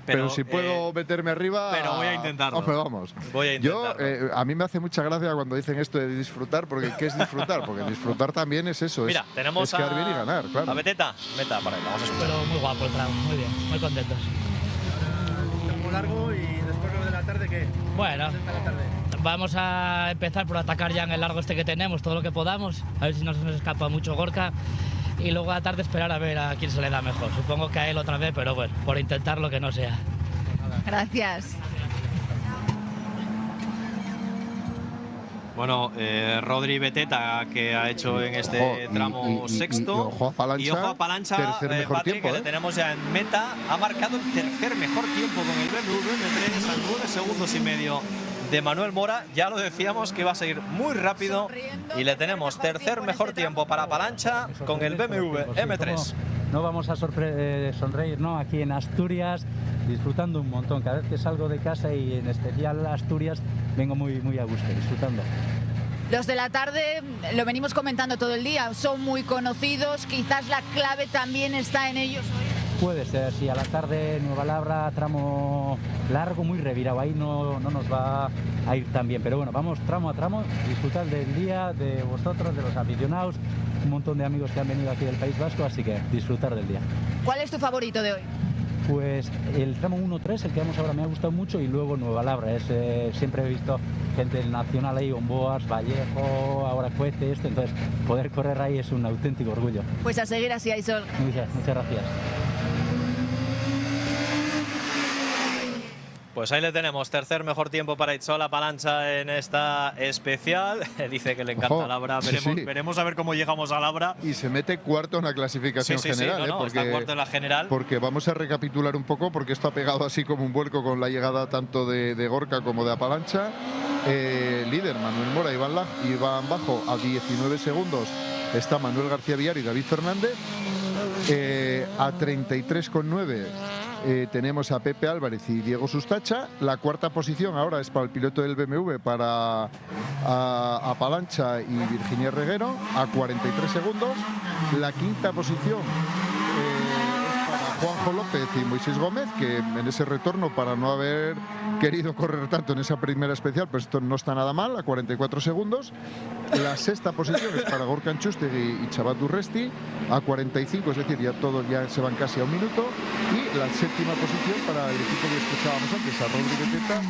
pero si puedo meterme arriba. Pero voy a intentarlo. Hombre, vamos. Voy a intentarlo. A mí me hace mucha gracia cuando dicen esto de disfrutar, porque ¿qué es disfrutar? Porque disfrutar también es eso. Mira, tenemos es quedar bien y ganar, claro. A Beteta, meta para él, vamos a escuchar. Pero muy guapo el tramo, muy bien, muy contentos. Muy largo y después lo de la tarde, ¿qué? Bueno, vamos a empezar por atacar ya en el largo este que tenemos, todo lo que podamos, a ver si no se nos escapa mucho Gorka. Y luego a la tarde esperar a ver a quién se le da mejor. Supongo que a él otra vez, pero bueno, por intentar lo que no sea. Gracias. Bueno, Rodri Beteta, que ha hecho en este tramo sexto. Y ojo a Palancha, tercer mejor Patrick, tiempo, que le tenemos ya en meta. Ha marcado el tercer mejor tiempo con el BMW M3 a 9 segundos y medio de Manuel Mora. Ya lo decíamos que iba a seguir muy rápido y le tenemos tercer mejor tiempo para Palancha con el BMW M3. No vamos a sonreír, ¿no? Aquí en Asturias, disfrutando un montón. Cada vez que salgo de casa y en especial Asturias, vengo muy a gusto, disfrutando. Los de la tarde, lo venimos comentando todo el día, son muy conocidos, quizás la clave también está en ellos hoy. Puede ser, sí, a la tarde Nueva Labra, tramo largo, muy revirado, ahí no nos va a ir tan bien, pero bueno, vamos tramo a tramo, disfrutar del día, de vosotros, de los aficionados, un montón de amigos que han venido aquí del País Vasco, así que disfrutar del día. ¿Cuál es tu favorito de hoy? Pues el tramo 1-3, el que vamos ahora, me ha gustado mucho, y luego Nueva Labra, siempre he visto gente del Nacional ahí, Omboas, Vallejo, ahora Cohete, entonces poder correr ahí es un auténtico orgullo. Pues a seguir así, Aisol. Muchas gracias. Pues ahí le tenemos, tercer mejor tiempo para Itzola Palancha en esta especial. Dice que le encanta Labra, veremos a ver cómo llegamos a Labra. Y se mete cuarto en la clasificación general. Porque, está cuarto en la general. Porque vamos a recapitular un poco, porque esto ha pegado así como un vuelco con la llegada tanto de Gorka como de Apalancha. Líder Manuel Mora, Iván Bajo a 19 segundos. Está Manuel García Villar y David Fernández. A 33,9 tenemos a Pepe Álvarez y Diego Sustacha. La cuarta posición ahora es para el piloto del BMW, para Apalancha y Virginia Reguero, a 43 segundos. La quinta posición es para Juanjo López y Moisés Gómez, que en ese retorno, para no haber querido correr tanto en esa primera especial, pues esto no está nada mal, a 44 segundos. La sexta posición es para Gorka Antxustegi y Chabat Durresti, a 45, es decir, ya se van casi a un minuto. Y la séptima posición para el equipo que escuchábamos antes, a Rodri Beteta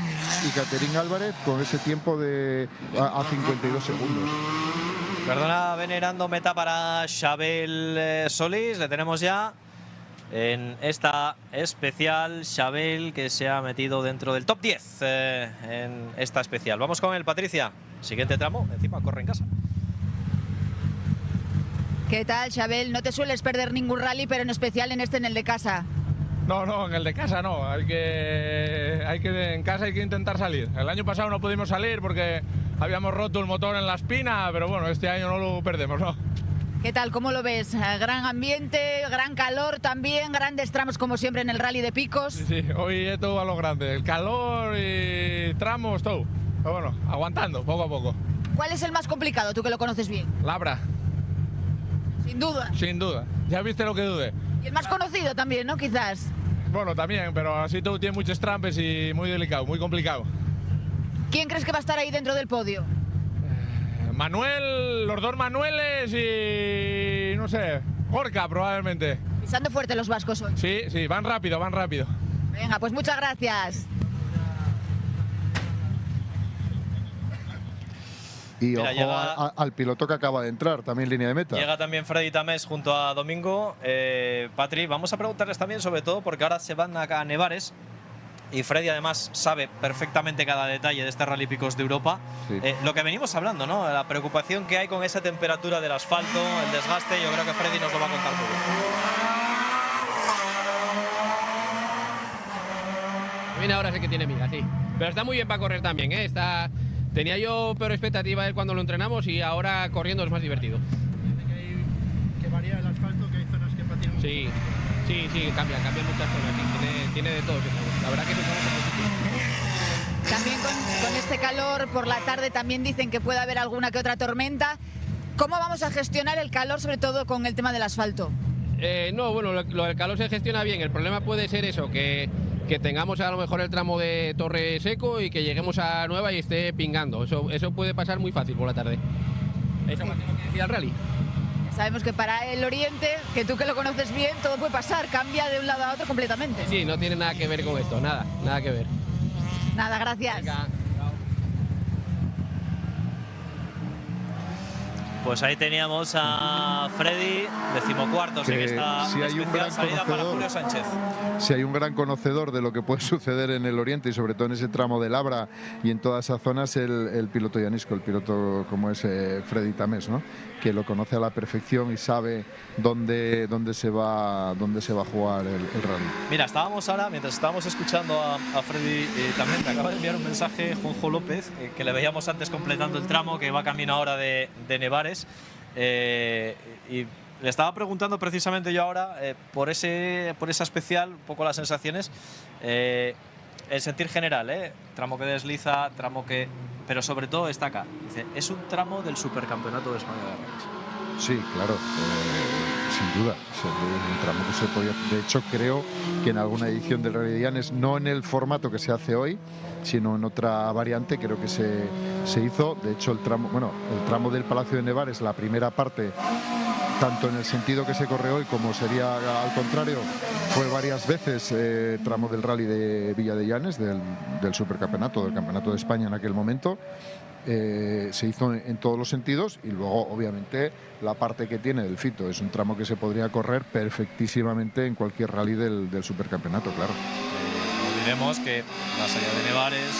y Caterín Álvarez, con ese tiempo a 52 segundos. Perdona, venerando, meta para Xabel Solís, le tenemos ya en esta especial. Xabel, que se ha metido dentro del top 10 en esta especial. Vamos con el Patricia. Siguiente tramo, encima corre en casa. ¿Qué tal, Xabel? No te sueles perder ningún rally, pero en especial en el de casa. No, en el de casa no. En casa hay que intentar salir. El año pasado no pudimos salir porque habíamos roto el motor en la espina, pero bueno, este año no lo perdemos, ¿no? ¿Qué tal? ¿Cómo lo ves? Gran ambiente, gran calor también, grandes tramos como siempre en el Rally de Picos. Sí, hoy es todo a lo grande, el calor y tramos, todo. Pero bueno, aguantando, poco a poco. ¿Cuál es el más complicado, tú que lo conoces bien? Labra. Sin duda. Sin duda, ya viste lo que dudé. Y el más conocido también, ¿no? Quizás. Bueno, también, pero así todo tiene muchos trampes y muy delicado, muy complicado. ¿Quién crees que va a estar ahí dentro del podio? Manuel, los dos Manueles y no sé, Gorka probablemente. Pisando fuerte los vascos hoy. Sí, sí, van rápido, van rápido. Venga, pues muchas gracias. Y Mira, ojo llega- al piloto que acaba de entrar, también línea de meta. Llega también Freddy Tamés junto a Domingo. Patri, vamos a preguntarles también sobre todo porque ahora se van acá a Nevares y Freddy además sabe perfectamente cada detalle de este Rally Picos de Europa. Sí. Lo que venimos hablando, ¿no? La preocupación que hay con esa temperatura del asfalto, el desgaste, yo creo que Freddy nos lo va a contar muy bien. Bien, ahora sé que tiene miga, sí. Pero está muy bien para correr también, ¿eh? Tenía yo peor expectativa de él cuando lo entrenamos y ahora corriendo es más divertido. Que varía el asfalto, que hay zonas que patinan. Sí, cambian muchas zonas. Sí, tiene de todo. La verdad que se También con este calor por la tarde también dicen que puede haber alguna que otra tormenta. ¿Cómo vamos a gestionar el calor, sobre todo con el tema del asfalto? No, bueno, lo del calor se gestiona bien. El problema puede ser eso, que tengamos a lo mejor el tramo de Torre seco y que lleguemos a Nueva y esté pingando. Eso puede pasar muy fácil por la tarde. Eso es lo que decía el rally. Sabemos que para el Oriente, que tú que lo conoces bien, todo puede pasar, cambia de un lado a otro completamente. Sí, no tiene nada que ver con esto, nada que ver. Nada, gracias. Venga. Pues ahí teníamos a Freddy, 14º, en esta si hay un especial gran salida para conocedor, Julio Sánchez. Si hay un gran conocedor de lo que puede suceder en el Oriente y sobre todo en ese tramo de Labra y en todas esas zonas, el piloto llanisco, el piloto como es Freddy Tamés, ¿no? Que lo conoce a la perfección y sabe dónde se va a jugar el rally. Mira, estábamos ahora, mientras estábamos escuchando a Freddy también, me acaba de enviar un mensaje Juanjo López, que le veíamos antes completando el tramo, que va camino ahora de Nevares. Y le estaba preguntando precisamente yo ahora por esa especial, un poco las sensaciones, el sentir general, tramo que desliza, tramo que, pero sobre todo está acá. Dice, es un tramo del Supercampeonato de España de Rallys. Sí, claro, sin duda. Es un tramo que se podía. De hecho, creo que en alguna edición del Rally de Llanes, no en el formato que se hace hoy, sino en otra variante, creo que se hizo. De hecho, el tramo del Palacio de Nevares, la primera parte, tanto en el sentido que se corre hoy como sería al contrario, fue varias veces tramo del Rally de Villa de Llanes, del Supercampeonato, del Campeonato de España en aquel momento. Se hizo en todos los sentidos y luego obviamente la parte que tiene del Fito es un tramo que se podría correr perfectísimamente en cualquier rally del Supercampeonato, claro. No olvidemos que más allá de Nevares,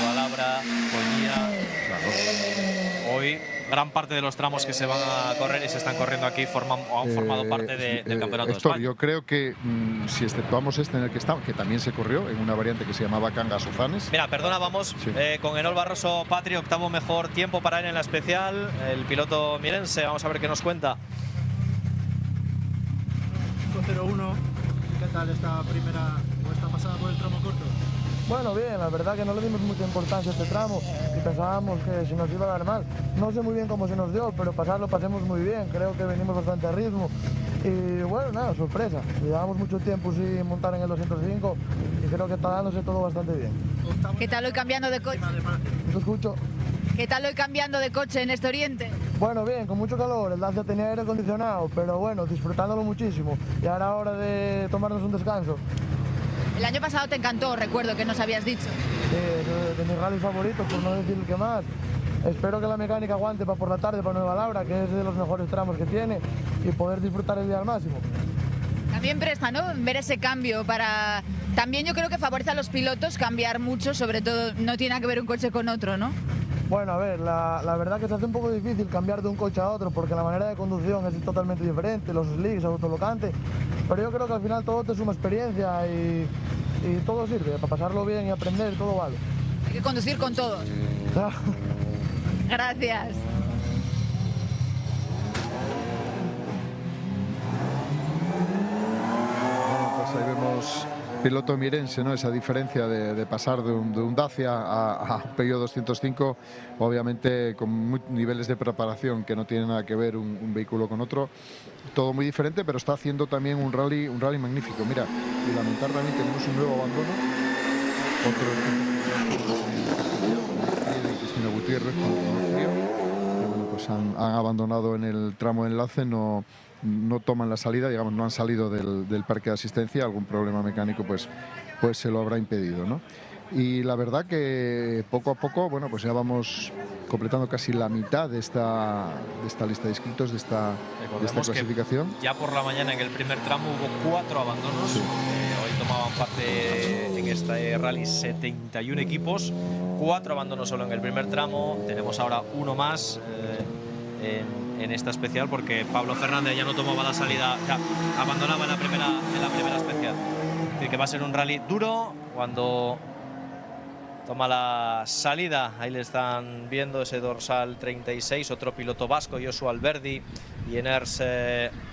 Nueva Labra, Coñía, claro, hoy gran parte de los tramos que se van a correr y se están corriendo aquí han formado parte del Campeonato de Héctor, España. yo creo que si exceptuamos este en el que estamos, que también se corrió en una variante que se llamaba Cangas Uzanes. Mira, perdona, vamos con Enol Barroso Patri, octavo mejor tiempo para él en la especial. El piloto mirense, vamos a ver qué nos cuenta. 5:01. ¿Qué tal esta primera o esta pasada por el tramo corto? Bueno, bien, la verdad que no le dimos mucha importancia a este tramo y pensábamos que se nos iba a dar mal. No sé muy bien cómo se nos dio, pero pasarlo pasemos muy bien, creo que venimos bastante a ritmo. Y bueno, nada, sorpresa. Llevamos mucho tiempo sin montar en el 205 y creo que está dándose todo bastante bien. ¿Qué tal hoy cambiando de coche? Te escucho. ¿Qué tal hoy cambiando de coche en este Oriente? Bueno, bien, con mucho calor, el Dacia tenía aire acondicionado, pero bueno, disfrutándolo muchísimo. Y ahora hora de tomarnos un descanso. El año pasado te encantó, recuerdo que nos habías dicho. De mis rallies favoritos, por no decir el que más. Espero que la mecánica aguante para por la tarde para Nueva Labra, que es de los mejores tramos que tiene, y poder disfrutar el día al máximo. También presta, ¿no? Ver ese cambio para... También yo creo que favorece a los pilotos cambiar mucho, sobre todo no tiene que ver un coche con otro, ¿no? Bueno, a ver, la verdad que se hace un poco difícil cambiar de un coche a otro porque la manera de conducción es totalmente diferente, los slicks, autolocante, pero yo creo que al final todo te suma experiencia y todo sirve, para pasarlo bien y aprender, todo vale. Hay que conducir con todos. Gracias. piloto mirense, ¿no? Esa diferencia de pasar de un Dacia a un Peugeot 205, obviamente con niveles de preparación que no tienen nada que ver un vehículo con otro, todo muy diferente, pero está haciendo también un rally magnífico. Mira, y lamentar también tenemos un nuevo abandono, otro de Cristina Gutiérrez, que bueno, pues han abandonado en el tramo de enlace, no toman la salida, digamos, no han salido del parque de asistencia, algún problema mecánico pues se lo habrá impedido, ¿no? Y la verdad que poco a poco, bueno, pues ya vamos completando casi la mitad de esta lista de inscritos, de esta clasificación. Ya por la mañana en el primer tramo hubo 4 abandonos. Sí. Hoy tomaban parte en este rally 71 equipos, 4 abandonos solo en el primer tramo. Tenemos ahora uno más en esta especial, porque Pablo Fernández ya no tomaba la salida, ya abandonaba en la primera especial. Es decir, que va a ser un rally duro cuando toma la salida. Ahí le están viendo ese dorsal 36, otro piloto vasco, Josu Alberdi, y Eners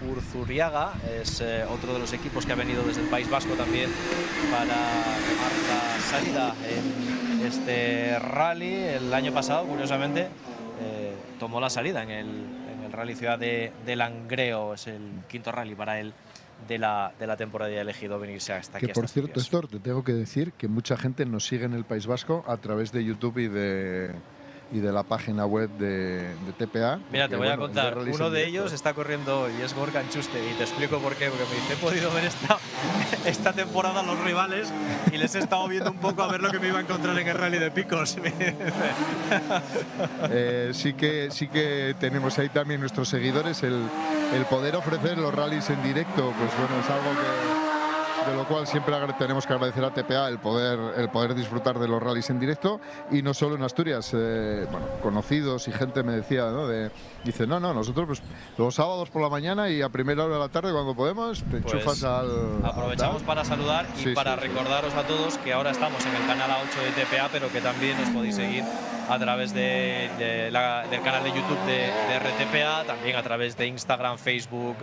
Urzuriaga es otro de los equipos que ha venido desde el País Vasco también para tomar la salida en este rally. El año pasado, curiosamente, tomó la salida en el Rally Ciudad de Langreo. Es el 5º rally para él de la temporada, y ha elegido venirse hasta aquí. Que por cierto, Héctor, te tengo que decir que mucha gente nos sigue en el País Vasco a través de YouTube y de la página web de TPA. Mira, te voy a contar, uno de ellos está corriendo hoy, es Gorka Anchuste, y te explico por qué, porque me dice, he podido ver esta temporada los rivales y les he estado viendo un poco a ver lo que me iba a encontrar en el Rally de Picos. Sí que tenemos ahí también nuestros seguidores, el poder ofrecer los rallies en directo, pues bueno, es algo de lo cual siempre tenemos que agradecer a TPA el poder disfrutar de los rallies en directo, y no solo en Asturias. Bueno, conocidos y gente me decía, ¿no? Dice, no, nosotros pues los sábados por la mañana y a primera hora de la tarde cuando podemos te enchufas al... Aprovechamos para saludar y para recordaros a todos que ahora estamos en el canal A8 de TPA, pero que también os podéis seguir a través del canal de YouTube de RTPA, también a través de Instagram, Facebook,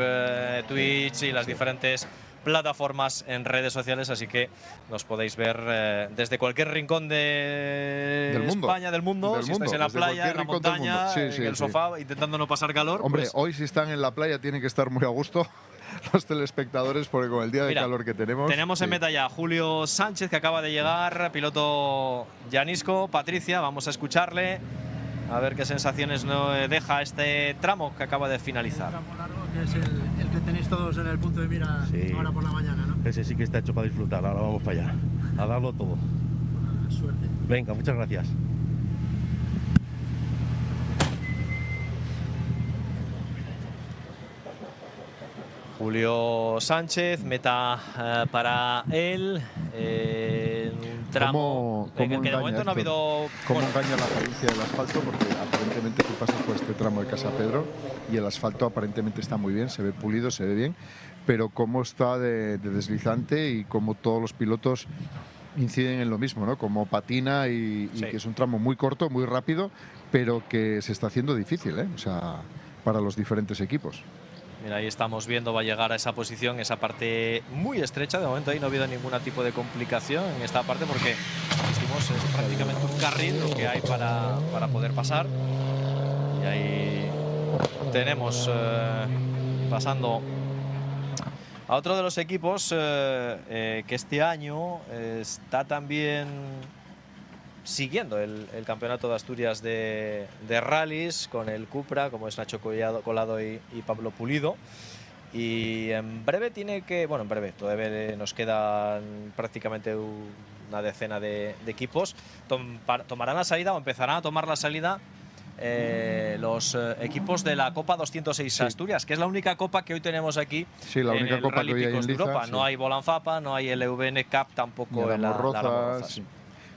Twitch y las diferentes plataformas en redes sociales, así que nos podéis ver desde cualquier rincón del mundo, España, del mundo, si estáis en la playa, en la montaña, en el sofá, intentando no pasar calor. Hombre, pues, hoy si están en la playa tienen que estar muy a gusto los telespectadores, porque con el día de calor que tenemos en meta ya Julio Sánchez, que acaba de llegar, piloto Llanisco. Patricia, vamos a escucharle a ver qué sensaciones nos deja este tramo que acaba de finalizar. Que es el que tenéis todos en el punto de mira ahora por la mañana, ¿no? Ese sí que está hecho para disfrutar. Ahora vamos para allá, a darlo todo. Buena suerte. Venga, muchas gracias. Julio Sánchez, meta para él, un tramo en el que de momento no ha habido... ¿Cómo engaña la apariencia del asfalto? Porque aparentemente tú pasas por este tramo de Casa Pedro y el asfalto aparentemente está muy bien, se ve pulido, se ve bien, pero cómo está de deslizante y cómo todos los pilotos inciden en lo mismo, ¿no? Como patina y que es un tramo muy corto, muy rápido, pero que se está haciendo difícil, ¿eh? O sea, para los diferentes equipos. Mira, ahí estamos viendo, va a llegar a esa posición, esa parte muy estrecha. De momento ahí no ha habido ningún tipo de complicación en esta parte, porque insistimos, es prácticamente un carril lo que hay para poder pasar. Y ahí tenemos pasando a otro de los equipos que este año está también siguiendo el campeonato de Asturias de rallies con el Cupra, como es Nacho Colado y Pablo Pulido. Y en breve en breve, todavía nos quedan prácticamente una decena de equipos. Tomarán la salida o empezarán a tomar la salida los equipos de la Copa 206 Asturias, que es la única copa que hoy tenemos aquí. Sí, la única copa Rally que hoy hay Picos en de Liza, Europa. sí. No hay Bolanfapa, no hay LVN Cup, tampoco la Rozas. sí.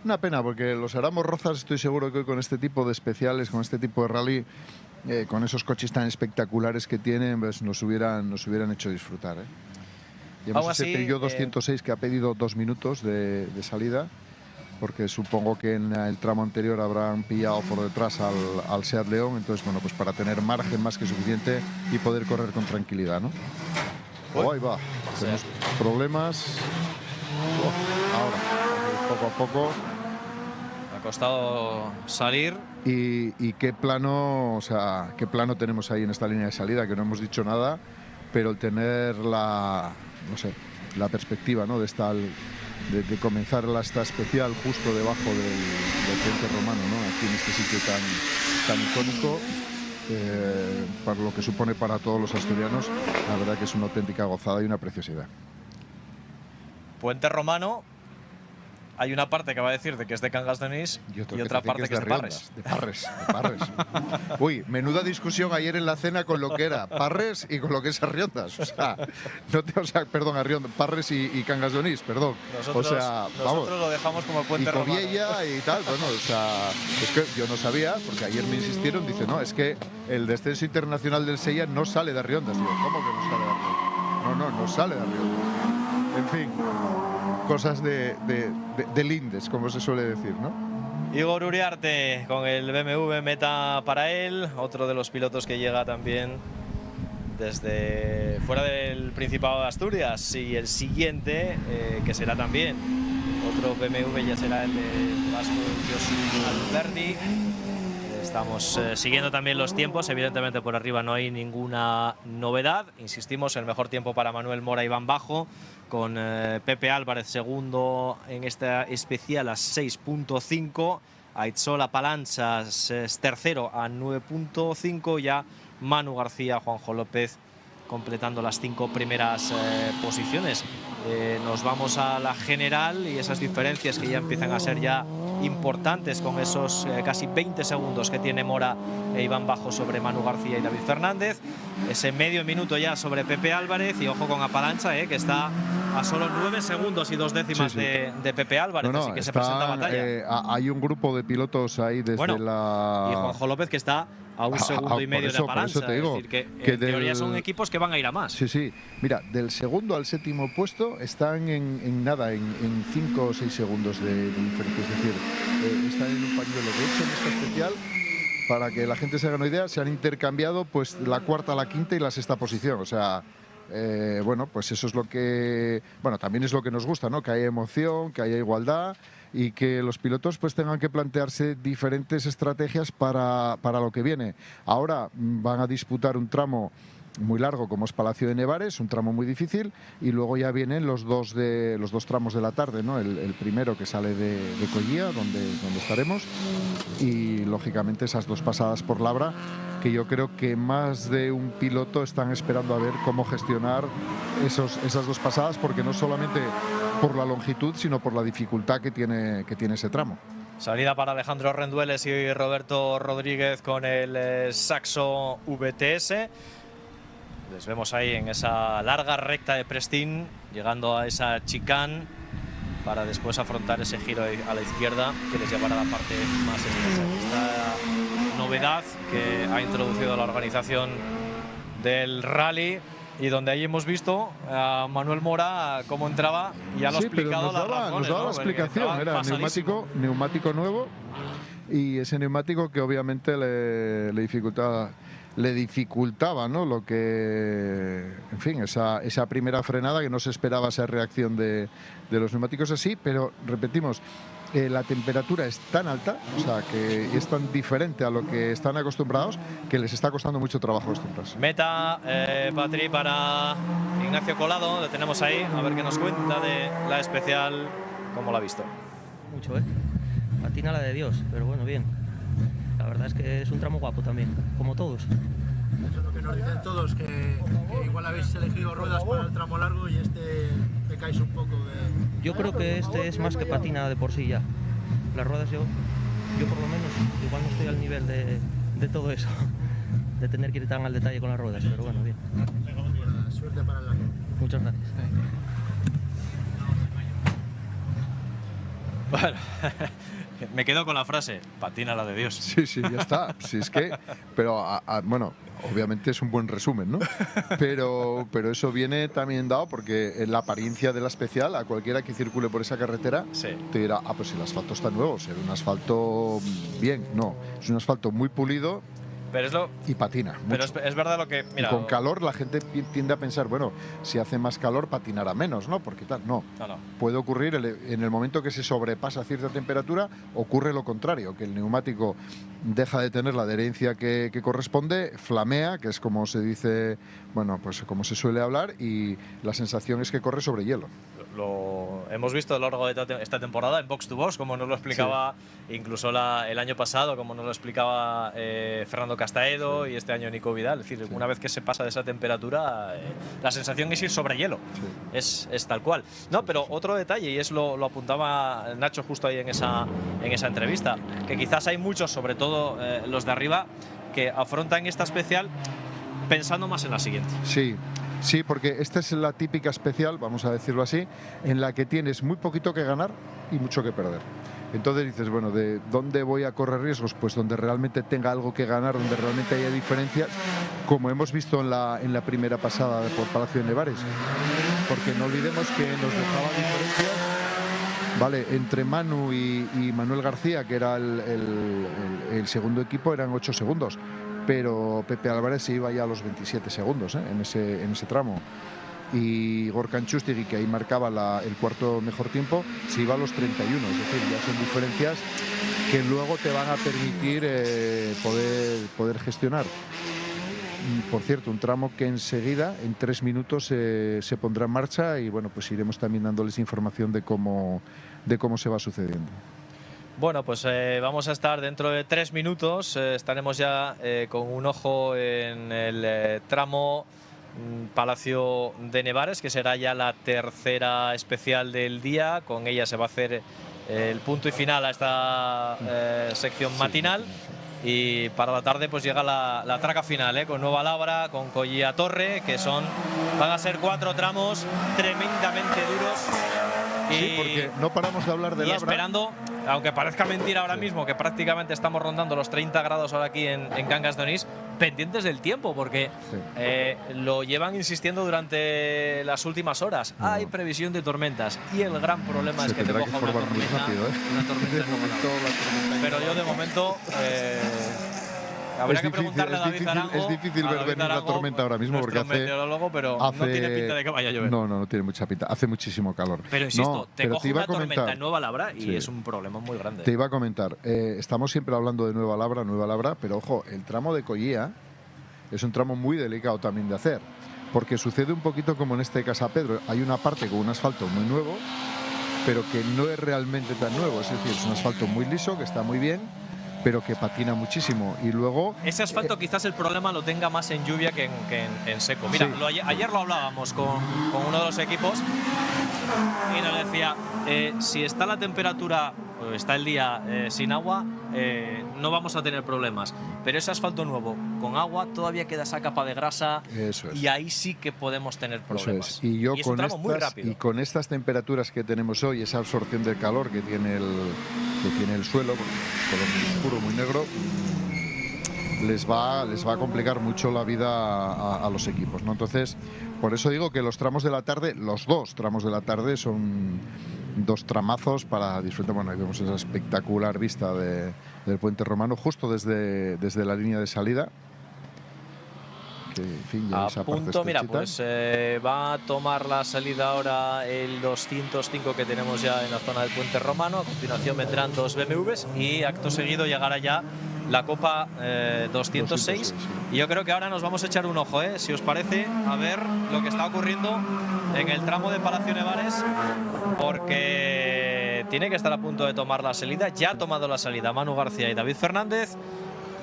Una pena, porque los Aramos Rozas estoy seguro que hoy con este tipo de especiales, con este tipo de rally, con esos coches tan espectaculares que tienen, pues nos hubieran hecho disfrutar, ¿eh? Y además ese Peugeot 206 que ha pedido 2 minutos de salida, porque supongo que en el tramo anterior habrán pillado por detrás al Seat León, entonces bueno, pues para tener margen más que suficiente y poder correr con tranquilidad, ¿no? Oh, ahí va, tenemos problemas. Ahora, poco a poco. Ha costado salir. Y qué plano, o sea, qué plano tenemos ahí en esta línea de salida, que no hemos dicho nada, pero el tener la, no sé, la perspectiva, ¿no?, de comenzar esta especial justo debajo del puente romano, ¿no?, aquí en este sitio tan icónico, para lo que supone para todos los asturianos, la verdad que es una auténtica gozada y una preciosidad. Puente romano. Hay una parte que va a decir de que es de Cangas de Onís y otra parte que es de Parres. De Parres. Uy, menuda discusión ayer en la cena con lo que era Parres y con lo que es Arriondas. Perdón, Arriondas, Parres y Cangas de Onís, perdón. Nosotros lo dejamos como Puente romano. Y Coviella y tal, bueno, o sea, es que yo no sabía, porque ayer me insistieron, dice, no, es que el descenso internacional del Sella no sale de Arriondas. Digo, ¿cómo que no sale de Arriondas? No sale de Arriondas. En fin, cosas de lindes, como se suele decir, ¿no? Igor Uriarte con el BMW meta para él, otro de los pilotos que llega también desde fuera del Principado de Asturias, y el siguiente, que será también otro BMW, ya será el de Vasco Josu Alberdi. Estamos siguiendo también los tiempos, evidentemente por arriba no hay ninguna novedad. Insistimos, el mejor tiempo para Manuel Mora y Van Bajo, con Pepe Álvarez segundo en esta especial a 6.5, Aitzola Palanchas es tercero a 9.5, ya Manu García, Juanjo López completando las 5 primeras posiciones. Nos vamos a la general y esas diferencias que ya empiezan a ser ya importantes, con esos casi 20 segundos que tiene Mora e Iván Bajo sobre Manu García y David Fernández, ese medio minuto ya sobre Pepe Álvarez, y ojo con Apalancha, que está a solo 9 segundos y 2 décimas de Pepe Álvarez, así que se presenta batalla. Hay un grupo de pilotos ahí desde y Juanjo López, que está a un segundo y medio de Apalancha, te digo, es decir, que en teoría son equipos que van a ir a más. Sí, mira, del segundo al séptimo puesto están en 5 o 6 segundos de diferencia, es decir, están en un pañuelo. De hecho, en esta especial, para que la gente se haga una idea, se han intercambiado pues la cuarta, la quinta y la sexta posición, o sea, bueno, pues eso es lo que, bueno, también es lo que nos gusta, ¿no?, que haya emoción, que haya igualdad y que los pilotos pues tengan que plantearse diferentes estrategias para lo que viene. Ahora van a disputar un tramo muy largo como es Palacio de Nevares, un tramo muy difícil, y luego ya vienen los dos tramos de la tarde, ¿no? El primero que sale de Collía, donde estaremos, y lógicamente esas 2 pasadas por Labra, que yo creo que más de un piloto están esperando a ver cómo gestionar esas 2 pasadas, porque no solamente por la longitud, sino por la dificultad que tiene ese tramo. Salida para Alejandro Rendueles y Roberto Rodríguez con el Saxo VTS. Les vemos ahí en esa larga recta de Prestín, llegando a esa chicane para después afrontar ese giro a la izquierda que les llevará a la parte más estrecha. Esta novedad que ha introducido la organización del rally, y donde ahí hemos visto a Manuel Mora cómo entraba, y ya lo ha explicado las razones. Nos daba la explicación, era neumático nuevo, y ese neumático que obviamente le dificultaba, ¿no?, lo que, en fin, esa primera frenada, que no se esperaba esa reacción de los neumáticos así, pero repetimos, la temperatura es tan alta, o sea, que es tan diferente a lo que están acostumbrados, que les está costando mucho trabajo acostumbrarse. Meta, Patri, para Ignacio Colado, le tenemos ahí, a ver qué nos cuenta de la especial, cómo la ha visto. Mucho, patina la de Dios, pero bueno, bien. La verdad es que es un tramo guapo también, como todos. Eso es lo que nos dicen todos, que igual habéis elegido ruedas para el tramo largo y te caes un poco de... Yo creo que este es más que patina de por sí ya. Las ruedas yo por lo menos igual no estoy al nivel de todo eso, de tener que ir tan al detalle con las ruedas, pero bueno, bien. Suerte para el largo. Muchas gracias. Bueno, me quedo con la frase, patina la de Dios. Sí, ya está. Sí, es que, pero bueno, obviamente es un buen resumen, ¿no? Pero eso viene también dado porque en la apariencia de la especial, a cualquiera que circule por esa carretera, te dirá, pues el asfalto está nuevo, será un asfalto bien. No, es un asfalto muy pulido y patina. Pero mucho. es verdad lo que. Mira, y con calor la gente tiende a pensar, bueno, si hace más calor patinará menos, ¿no? Porque tal, no. Puede ocurrir en el momento que se sobrepasa cierta temperatura, ocurre lo contrario, que el neumático deja de tener la adherencia que corresponde, flamea, que es como se dice, bueno, pues como se suele hablar, y la sensación es que corre sobre hielo. Lo hemos visto a lo largo de esta temporada en Box to Box, como nos lo explicaba incluso el año pasado, como nos lo explicaba Fernando Castaedo y este año Nico Vidal. Es decir, una vez que se pasa de esa temperatura, la sensación es ir sobre hielo. Es tal cual. No, pero otro detalle, y es lo apuntaba Nacho justo ahí en esa entrevista, que quizás hay muchos, sobre todo los de arriba, que afrontan esta especial pensando más en la siguiente. Sí, porque esta es la típica especial, vamos a decirlo así, en la que tienes muy poquito que ganar y mucho que perder. Entonces dices, bueno, ¿de dónde voy a correr riesgos? Pues donde realmente tenga algo que ganar, donde realmente haya diferencias, como hemos visto en la primera pasada por Palacio de Nevares. Porque no olvidemos que nos dejaba diferencias, vale, entre Manu y Manuel García, que era el segundo equipo, eran 8 segundos. Pero Pepe Álvarez se iba ya a los 27 segundos en ese tramo. Y Gorka Anchustegui, que ahí marcaba el cuarto mejor tiempo, se iba a los 31. Es decir, ya son diferencias que luego te van a permitir poder gestionar. Por cierto, un tramo que enseguida, en 3 minutos, se pondrá en marcha y bueno, pues iremos también dándoles información de cómo se va sucediendo. Bueno, pues vamos a estar dentro de 3 minutos, estaremos ya con un ojo en el tramo Palacio de Nevares, que será ya la tercera especial del día. Con ella se va a hacer el punto y final a esta sección matinal. Y para la tarde pues llega la traca final, con Nueva Labra, con Collía Torre, que van a ser 4 tramos tremendamente duros. Sí, porque no paramos de hablar de Labra. Y esperando, aunque parezca mentira ahora mismo, que prácticamente estamos rondando los 30 grados ahora aquí en Cangas de Onís, pendientes del tiempo, porque lo llevan insistiendo durante las últimas horas. Hay previsión de tormentas y el gran problema es que te coja una tormenta. Pero yo de momento habría que preguntarle a David Arango. Es difícil ver venir la tormenta ahora mismo porque meteorólogo, pero no tiene pinta de que vaya a llover. No tiene mucha pinta. Hace muchísimo calor. Pero insisto, te coge una tormenta en Nueva Labra y es un problema muy grande. Te iba a comentar, estamos siempre hablando de Nueva Labra, pero ojo, el tramo de Collía es un tramo muy delicado también de hacer, porque sucede un poquito como en este Casa Pedro. Hay una parte con un asfalto muy nuevo, pero que no es realmente tan nuevo. Es decir, es un asfalto muy liso, que está muy bien, pero que patina muchísimo. Y luego ese asfalto quizás el problema lo tenga más en lluvia que en seco. Mira, ayer lo hablábamos con uno de los equipos y nos decía, si está la temperatura, está el día sin agua, no vamos a tener problemas. Pero ese asfalto nuevo con agua todavía queda esa capa de grasa. Eso es. Y ahí sí que podemos tener problemas. Eso es. Y yo es un tramo muy rápido. Y con estas temperaturas que tenemos hoy, esa absorción del calor que tiene el suelo, color muy oscuro, muy negro, les va a complicar mucho la vida a los equipos, ¿no? Entonces, por eso digo que los tramos de la tarde, los 2 tramos de la tarde, son 2 tramazos para disfrutar. Bueno, ahí vemos esa espectacular vista del Puente Romano, justo desde la línea de salida. Que, en fin, ya esa punto, parte mira, pues va a tomar la salida ahora el 205 que tenemos ya en la zona del Puente Romano. A continuación vendrán 2 BMWs y acto seguido llegará ya la Copa 206. Y yo creo que ahora nos vamos a echar un ojo, si os parece, a ver lo que está ocurriendo en el tramo de Palacio Nevares, porque tiene que estar a punto de tomar la salida. Ya ha tomado la salida Manu García y David Fernández.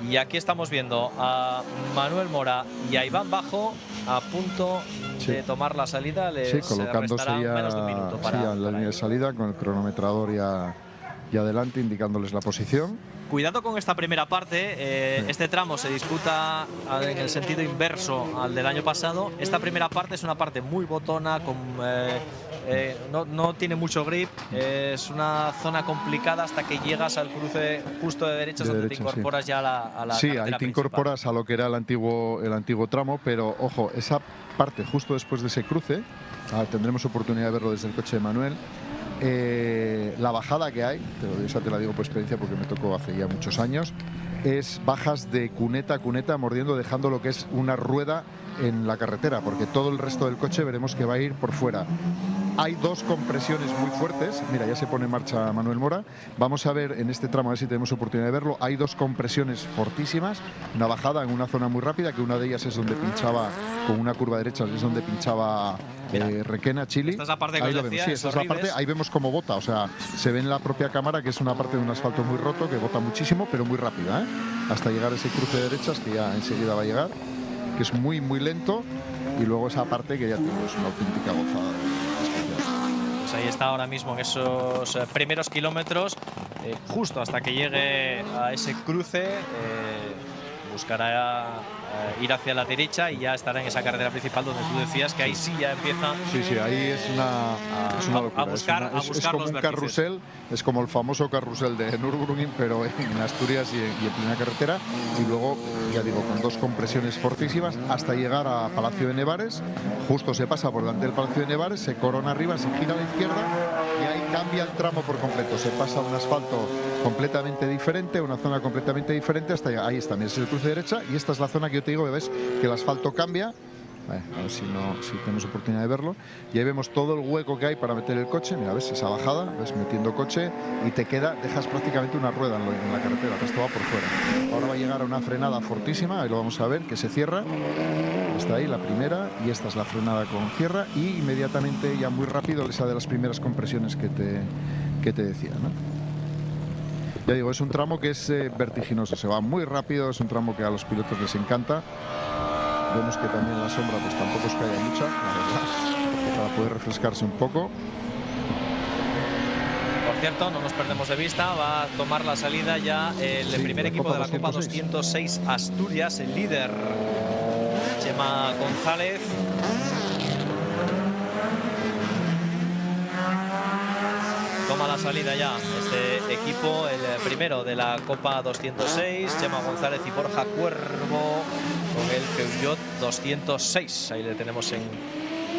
Y aquí estamos viendo a Manuel Mora y a Iván Bajo a punto de tomar la salida. Les colocándose ya menos de un minuto para en la línea de salida, con el cronometrador y adelante, indicándoles la posición. Cuidado con esta primera parte, este tramo se disputa en el sentido inverso al del año pasado. Esta primera parte es una parte muy botona, no tiene mucho grip, es una zona complicada hasta que llegas al cruce justo de derechas, donde te incorporas ya a la Sí, carretera ahí te principal. incorporas a lo que era el antiguo tramo, pero ojo, esa parte justo después de ese cruce, tendremos oportunidad de verlo desde el coche de Manuel. La bajada que hay, esa te la digo por experiencia porque me tocó hace ya muchos años, es bajas de cuneta a cuneta, mordiendo, dejando lo que es una rueda en la carretera, porque todo el resto del coche veremos que va a ir por fuera. Hay dos compresiones muy fuertes. Mira, ya se pone en marcha Manuel Mora. Vamos a ver en este tramo, a ver si tenemos oportunidad de verlo. Hay dos compresiones fortísimas, una bajada en una zona muy rápida, que una de ellas es donde pinchaba, con una curva derecha, es donde pinchaba Requena, Chile. Esta es la parte que ahí os lo decía, vemos. Sí, esta es la parte, ahí vemos cómo bota, o sea, se ve en la propia cámara que es una parte de un asfalto muy roto, que bota muchísimo, pero muy rápida, ¿eh? Hasta llegar a ese cruce de derechas, que ya enseguida va a llegar, que es muy, muy lento, y luego esa parte que ya tenemos una auténtica gozada. Pues ahí está ahora mismo en esos primeros kilómetros, justo hasta que llegue a ese cruce, buscará ir hacia la derecha y ya estará en esa carretera principal donde tú decías que ahí sí ya empieza. Sí, sí, ahí es una locura. A buscar es como los un vértices. carrusel, es como el famoso carrusel de Nürburgring, pero en Asturias y en plena carretera. Y luego, ya digo, con dos compresiones fortísimas hasta llegar a Palacio de Nevares. Justo se pasa por delante del Palacio de Nevares, se corona arriba, se gira a la izquierda y ahí cambia el tramo por completo. Se pasa a un asfalto completamente diferente, una zona completamente diferente hasta allá. Ahí está, ese es el cruce de derecha y esta es la zona que yo te digo, ves que el asfalto cambia. A ver si tenemos oportunidad de verlo. Y ahí vemos todo el hueco que hay para meter el coche. Mira, ves esa bajada, ves metiendo coche y te dejas prácticamente una rueda en la carretera, el resto va por fuera. Ahora va a llegar a una frenada fortísima, ahí lo vamos a ver, que se cierra. Está ahí la primera y esta es la frenada con cierra y inmediatamente ya muy rápido esa de las primeras compresiones que te decía, ¿no? Ya digo, es un tramo que es vertiginoso, se va muy rápido, es un tramo que a los pilotos les encanta. Vemos que también la sombra pues tampoco es que haya mucha, la verdad, para poder refrescarse un poco. Por cierto, no nos perdemos de vista, va a tomar la salida ya el primer equipo de la Copa 206 Asturias, el líder Chema González. Toma la salida ya este equipo, el primero de la Copa 206, Chema González y Borja Cuervo con el Peugeot 206. Ahí le tenemos en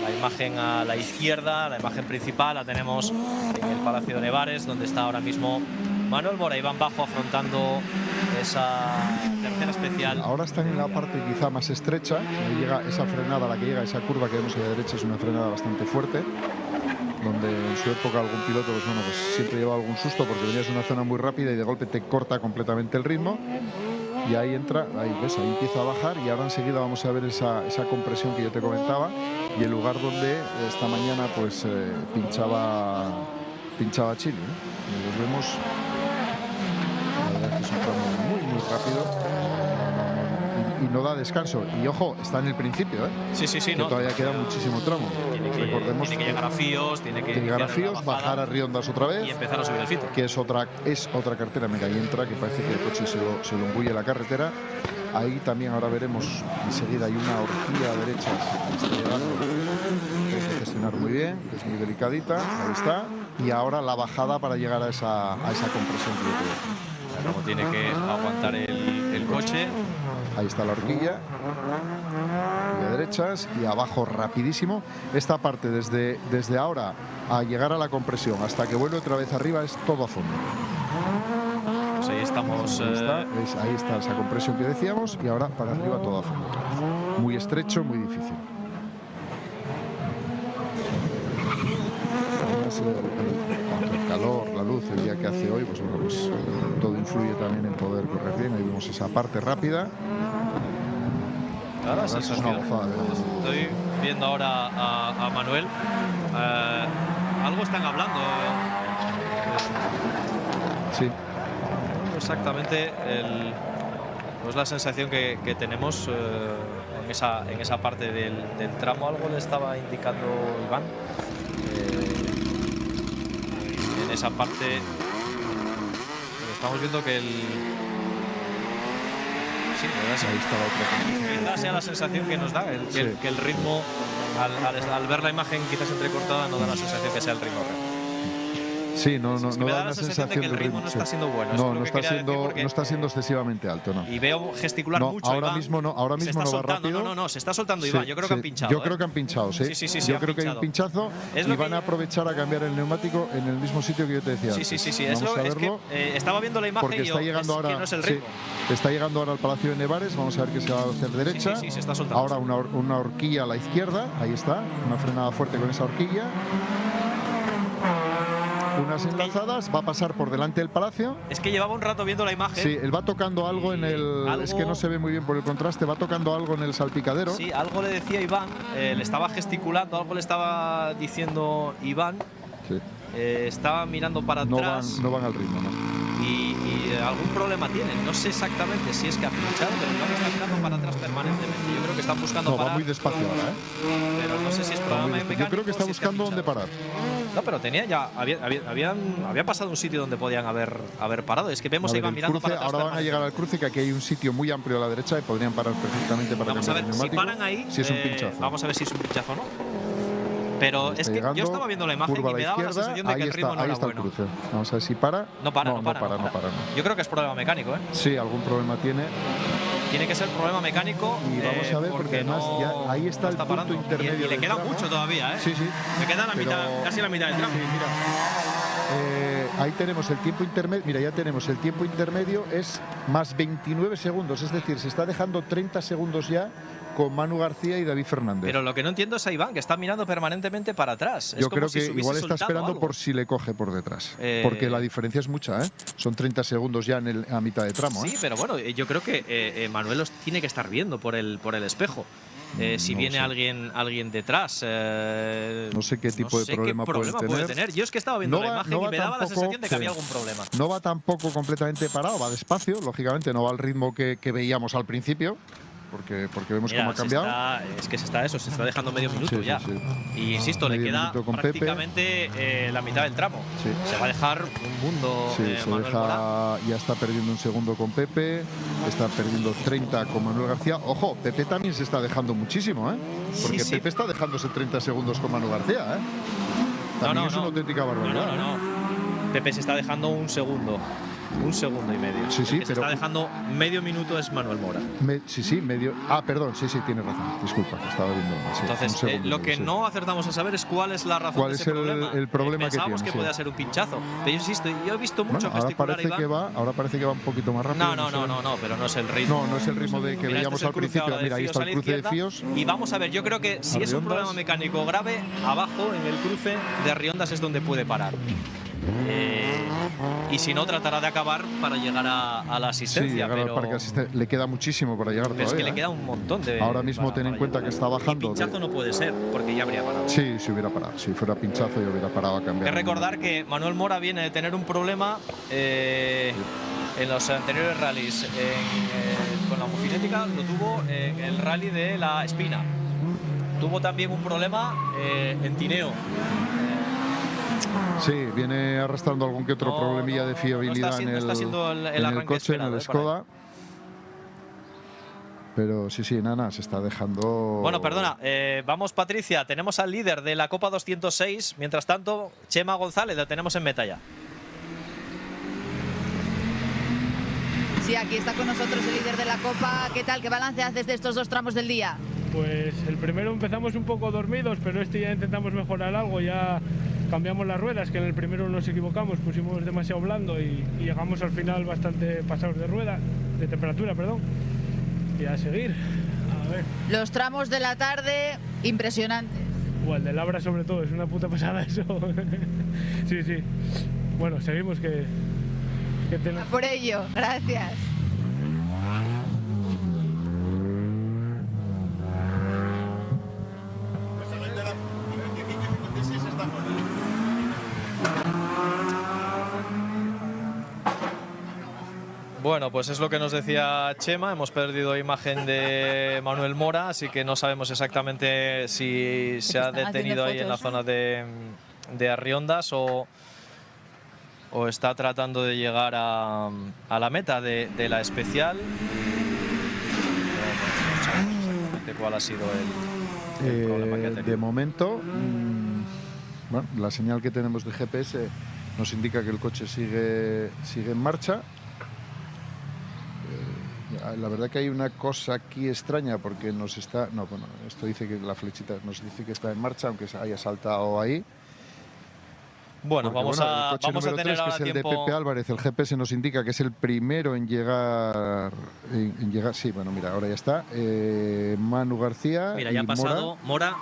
la imagen a la izquierda, la imagen principal la tenemos en el Palacio de Nevares, donde está ahora mismo Manuel Mora y Iván Bajo afrontando esa tercera especial. Ahora están en la parte quizá más estrecha, ahí llega esa frenada, la que llega a esa curva que vemos a la derecha es una frenada bastante fuerte, donde en su época algún piloto pues siempre lleva algún susto porque venías de una zona muy rápida y de golpe te corta completamente el ritmo. Y ahí entra, ahí ves, ahí empieza a bajar y ahora enseguida vamos a ver esa compresión que yo te comentaba y el lugar donde esta mañana pues pinchaba Chile, ¿no? Y los vemos, la verdad es que es un tramo muy muy rápido y no da descanso. Y ojo, está en el principio, ¿eh? Sí, que no. todavía queda muchísimo tramo. Recordemos tiene que llegar a Fíos, tiene que llegar a Fíos, bajar a Riondas otra vez y empezar a subir el Fito. Que es otra carretera, mira, ahí entra, que parece que el coche se lo engulle la carretera. Ahí también ahora veremos, enseguida hay una horquilla a derechas, hay que gestionar muy bien, que es muy delicadita, ahí está. Y ahora la bajada para llegar a esa compresión que yo creo. Como tiene que aguantar el coche. Ahí está la horquilla de derechas y abajo rapidísimo. Esta parte desde ahora a llegar a la compresión hasta que vuelve otra vez arriba es todo a fondo. Pues ahí estamos. Ahí está esa compresión que decíamos y ahora para arriba todo a fondo. Muy estrecho, muy difícil. El calor, la luz, el día que hace hoy, pues bueno, pues todo influye también en poder correr bien. Ahí vemos esa parte rápida. Ahora sí, estoy viendo ahora a Manuel. Algo están hablando. Sí. Exactamente pues la sensación que tenemos en esa parte del tramo. Algo le estaba indicando Iván. En esa parte estamos viendo que sí, ahí está la otra. Quizás sea la sensación que nos da, que el ritmo, al ver la imagen quizás entrecortada, no da la sensación que sea el ritmo real. Sí, no me da da una la sensación de que el ritmo no está siendo bueno. No, no está siendo excesivamente alto, no. Y veo gesticular mucho ahora Iván. Mismo no va rápido. No, se está soltando Iván. Yo creo que han pinchado. Yo creo que han pinchado, sí. Yo creo que hay un pinchazo y van a aprovechar a cambiar el neumático en el mismo sitio que yo te decía. Sí. Vamos a verlo. Estaba viendo la imagen y está llegando ahora, que no es el ritmo. Está llegando ahora al Palacio de Nevares. Vamos a ver que se va a hacer derecha. Sí, se está soltando. Ahora una horquilla a la izquierda. Ahí está. Una frenada fuerte con esa horquilla. Unas enlazadas, va a pasar por delante del Palacio. Es que llevaba un rato viendo la imagen. Sí, él va tocando algo en el... Es que no se ve muy bien por el contraste, va tocando algo en el salpicadero. Sí, algo le decía Iván, le estaba gesticulando, algo le estaba diciendo Iván. Sí. Estaba mirando para atrás. No van al ritmo, ¿no? Y algún problema tienen. No sé exactamente si es que ha pinchado, pero Iván está mirando para atrás permanentemente. Yo creo que están buscando parar. Va muy despacio ahora, Pero no sé si es problema mecánico. Yo creo que está buscando dónde parar. No, pero tenía ya había pasado un sitio donde podían haber parado. Es que vemos a Iván mirando para atrás. Ahora van a llegar al cruce, que aquí hay un sitio muy amplio a la derecha y podrían parar perfectamente para cambiar el neumático. Si paran ahí, si es un pinchazo. Vamos a ver si es un pinchazo o no. Pero es que yo estaba viendo la imagen y me daba la sensación de que el ritmo no era bueno. El cruce. Vamos a ver si para. No para. No. Yo creo que es problema mecánico, ¿eh? Sí, algún problema tiene. Tiene que ser problema mecánico. Y vamos a ver, porque además ya ahí está el punto intermedio. Y le queda mucho todavía, ¿eh? Sí. Le queda casi la mitad del tramo. Sí, mira. Ahí tenemos el tiempo intermedio. Mira, ya tenemos el tiempo intermedio, es más 29 segundos. Es decir, se está dejando 30 segundos ya con Manu García y David Fernández. Pero lo que no entiendo es a Iván, que está mirando permanentemente para atrás. Yo creo que igual está esperando por si le coge por detrás. Porque la diferencia es mucha, ¿eh? Son 30 segundos ya a mitad de tramo. Sí, pero bueno, yo creo que Manuel los tiene que estar viendo por el espejo. Si viene alguien detrás. No sé qué tipo de problema puede tener. Yo es que estaba viendo la imagen y me daba la sensación de que había algún problema. No va tampoco completamente parado, va despacio, lógicamente, no va al ritmo que veíamos al principio. Porque vemos cómo ha cambiado. Se está dejando medio minuto ya. Sí. Y insisto, le queda prácticamente la mitad del tramo. Sí. Se va a dejar un mundo. Ya está perdiendo un segundo con Pepe, está perdiendo 30 con Manuel García. Ojo, Pepe también se está dejando muchísimo, ¿eh? Porque Pepe está dejándose 30 segundos con Manuel García, ¿eh? También es una auténtica barbaridad. No. Pepe se está dejando un segundo. Un segundo y medio. Sí, pero está dejando medio minuto es Manuel Mora. Medio. Perdón, sí, tienes razón. Disculpa, que estaba viendo. Sí, entonces, lo que no acertamos a saber es cuál es la razón de ese problema. El problema que tiene. Pensamos que puede ser un pinchazo. Pero yo insisto, yo he visto mucho gesticular ahora parece que va un poquito más rápido. No, pero no es el ritmo. No es el ritmo que veíamos al principio. Mira, ahí está el cruce de Fíos. Y vamos a ver, yo creo que si es un problema mecánico grave, abajo en el cruce de Arriondas es donde puede parar. Y si no, tratará de acabar para llegar a la asistencia. Le queda muchísimo para llegar todavía. Es que le queda un montón de. Ahora mismo ten en cuenta que está bajando. Y pinchazo no puede ser, porque ya habría parado. Sí, si hubiera parado. Si fuera pinchazo, ya hubiera parado a cambiar. Hay que recordar que Manuel Mora viene de tener un problema en los anteriores rallies. Con la homocinética lo tuvo en el rally de La Espina. Tuvo también un problema en Tineo. Sí, viene arrastrando algún que otro problemilla de fiabilidad en el coche, en el Skoda. Pero sí, nada, se está dejando. Bueno, perdona, vamos Patricia, tenemos al líder de la Copa 206. Mientras tanto, Chema González, la tenemos en meta ya. Sí, aquí está con nosotros el líder de la Copa. ¿Qué tal? ¿Qué balance haces de estos dos tramos del día? Pues el primero empezamos un poco dormidos, pero ya intentamos mejorar algo. Ya cambiamos las ruedas, que en el primero nos equivocamos, pusimos demasiado blando y llegamos al final bastante pasados de temperatura, perdón. Y a seguir. A ver. Los tramos de la tarde, impresionantes. El de Labra sobre todo, es una puta pasada eso. Sí. Bueno, seguimos que tenemos. Por ello, gracias. Bueno, pues es lo que nos decía Chema. Hemos perdido imagen de Manuel Mora, así que no sabemos exactamente si se ha detenido ahí en la zona de Arriondas o está tratando de llegar a la meta de la especial. No sabemos exactamente cuál ha sido el problema que ha tenido. De momento, bueno, la señal que tenemos de GPS nos indica que el coche sigue en marcha. La verdad que hay una cosa aquí extraña porque nos está... No, bueno, esto dice que la flechita nos dice que está en marcha, aunque haya saltado ahí. Bueno, porque, vamos a tener 3, ahora que es el tiempo... de Pepe Álvarez. El GPS nos indica que es el primero en llegar... sí, bueno, mira, ahora ya está. Manu García. Mira, ya ha pasado Mora.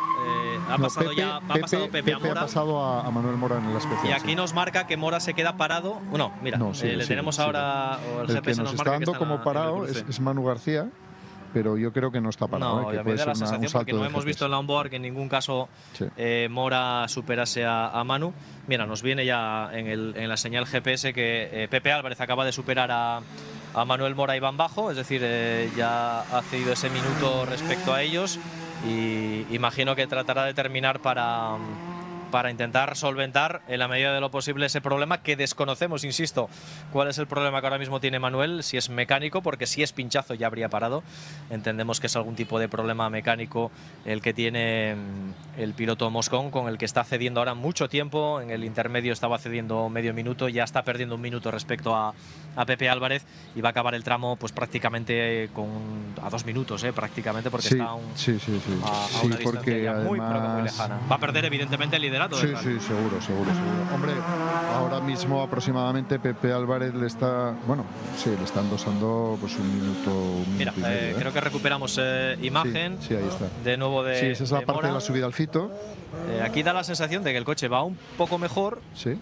Ha pasado Pepe a Mora. Ha pasado a Manuel Mora en la especial. Y aquí nos marca que Mora se queda parado. Bueno, mira, le tenemos ahora... El GPS nos está dando como parado es Manu García. Pero yo creo que no está parado. No, ya me da la sensación porque no hemos visto en la onboard que en ningún caso Mora superase a Manu. Mira, nos viene ya en la señal GPS que Pepe Álvarez acaba de superar a Manuel Mora y Iván Bajo, es decir, ya ha cedido ese minuto respecto a ellos y imagino que tratará de terminar para intentar solventar en la medida de lo posible ese problema que desconocemos, insisto, cuál es el problema que ahora mismo tiene Manuel, si es mecánico, porque si es pinchazo ya habría parado. Entendemos que es algún tipo de problema mecánico el que tiene el piloto Moscón, con el que está cediendo ahora mucho tiempo. En el intermedio estaba cediendo medio minuto, ya está perdiendo un minuto respecto a Pepe Álvarez y va a acabar el tramo pues prácticamente a 2 minutos, prácticamente, porque está a una distancia ya muy, pero que muy lejana. Va a perder evidentemente el liderato. Sí, seguro. Hombre, ahora mismo aproximadamente Pepe Álvarez le está, le están dosando pues un minuto Mira, y medio, creo que recuperamos imagen. Sí, ahí está. De nuevo de Sí, esa es la parte Mora. de la subida al Fito. Aquí da la sensación de que el coche va un poco mejor. Sí.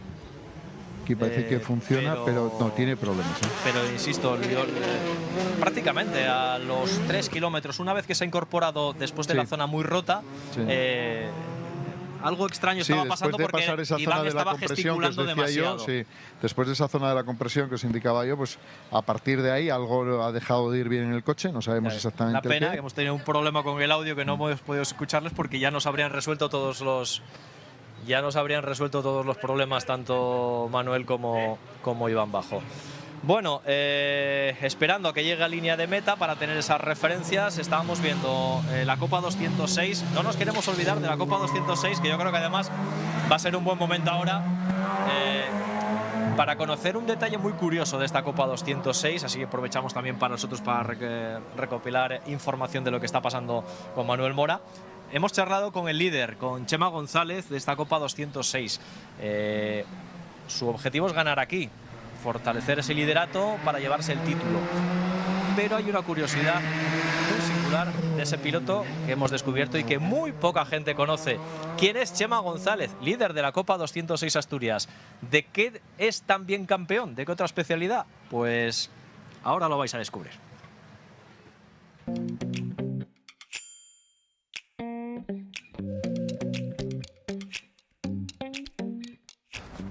Aquí parece que funciona, pero no tiene problemas. Pero insisto, prácticamente a los 3 kilómetros, una vez que se ha incorporado después de la zona muy rota, algo extraño estaba pasando porque Iván estaba gesticulando demasiado. Después de esa zona de la compresión que os indicaba yo, pues a partir de ahí algo ha dejado de ir bien en el coche, no sabemos exactamente La pena qué. que hemos tenido un problema con el audio que no hemos podido escucharles porque ya nos habrían resuelto todos los problemas, tanto Manuel como Iván Bajo. Bueno, esperando a que llegue a línea de meta para tener esas referencias, estábamos viendo la Copa 206. No nos queremos olvidar de la Copa 206, que yo creo que además va a ser un buen momento ahora para conocer un detalle muy curioso de esta Copa 206. Así que aprovechamos también para nosotros para recopilar información de lo que está pasando con Manuel Mora. Hemos charlado con el líder, con Chema González, de esta Copa 206. Su objetivo es ganar aquí, fortalecer ese liderato para llevarse el título. Pero hay una curiosidad muy singular de ese piloto que hemos descubierto y que muy poca gente conoce. ¿Quién es Chema González, líder de la Copa 206 Asturias? ¿De qué es tan bien campeón? ¿De qué otra especialidad? Pues ahora lo vais a descubrir.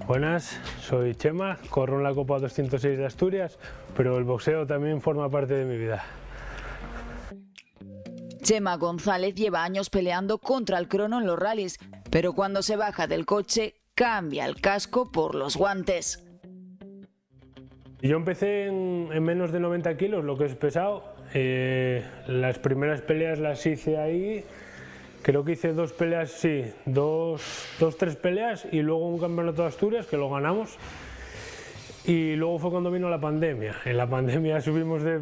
Buenas, soy Chema, corro en la Copa 206 de Asturias, pero el boxeo también forma parte de mi vida. Chema González lleva años peleando contra el crono en los rallies, pero cuando se baja del coche cambia el casco por los guantes. Yo empecé en menos de 90 kilos, lo que es pesado. Las primeras peleas las hice ahí. Creo que hice 2 peleas, tres peleas y luego un campeonato de Asturias que lo ganamos. Y luego fue cuando vino la pandemia. En la pandemia subimos de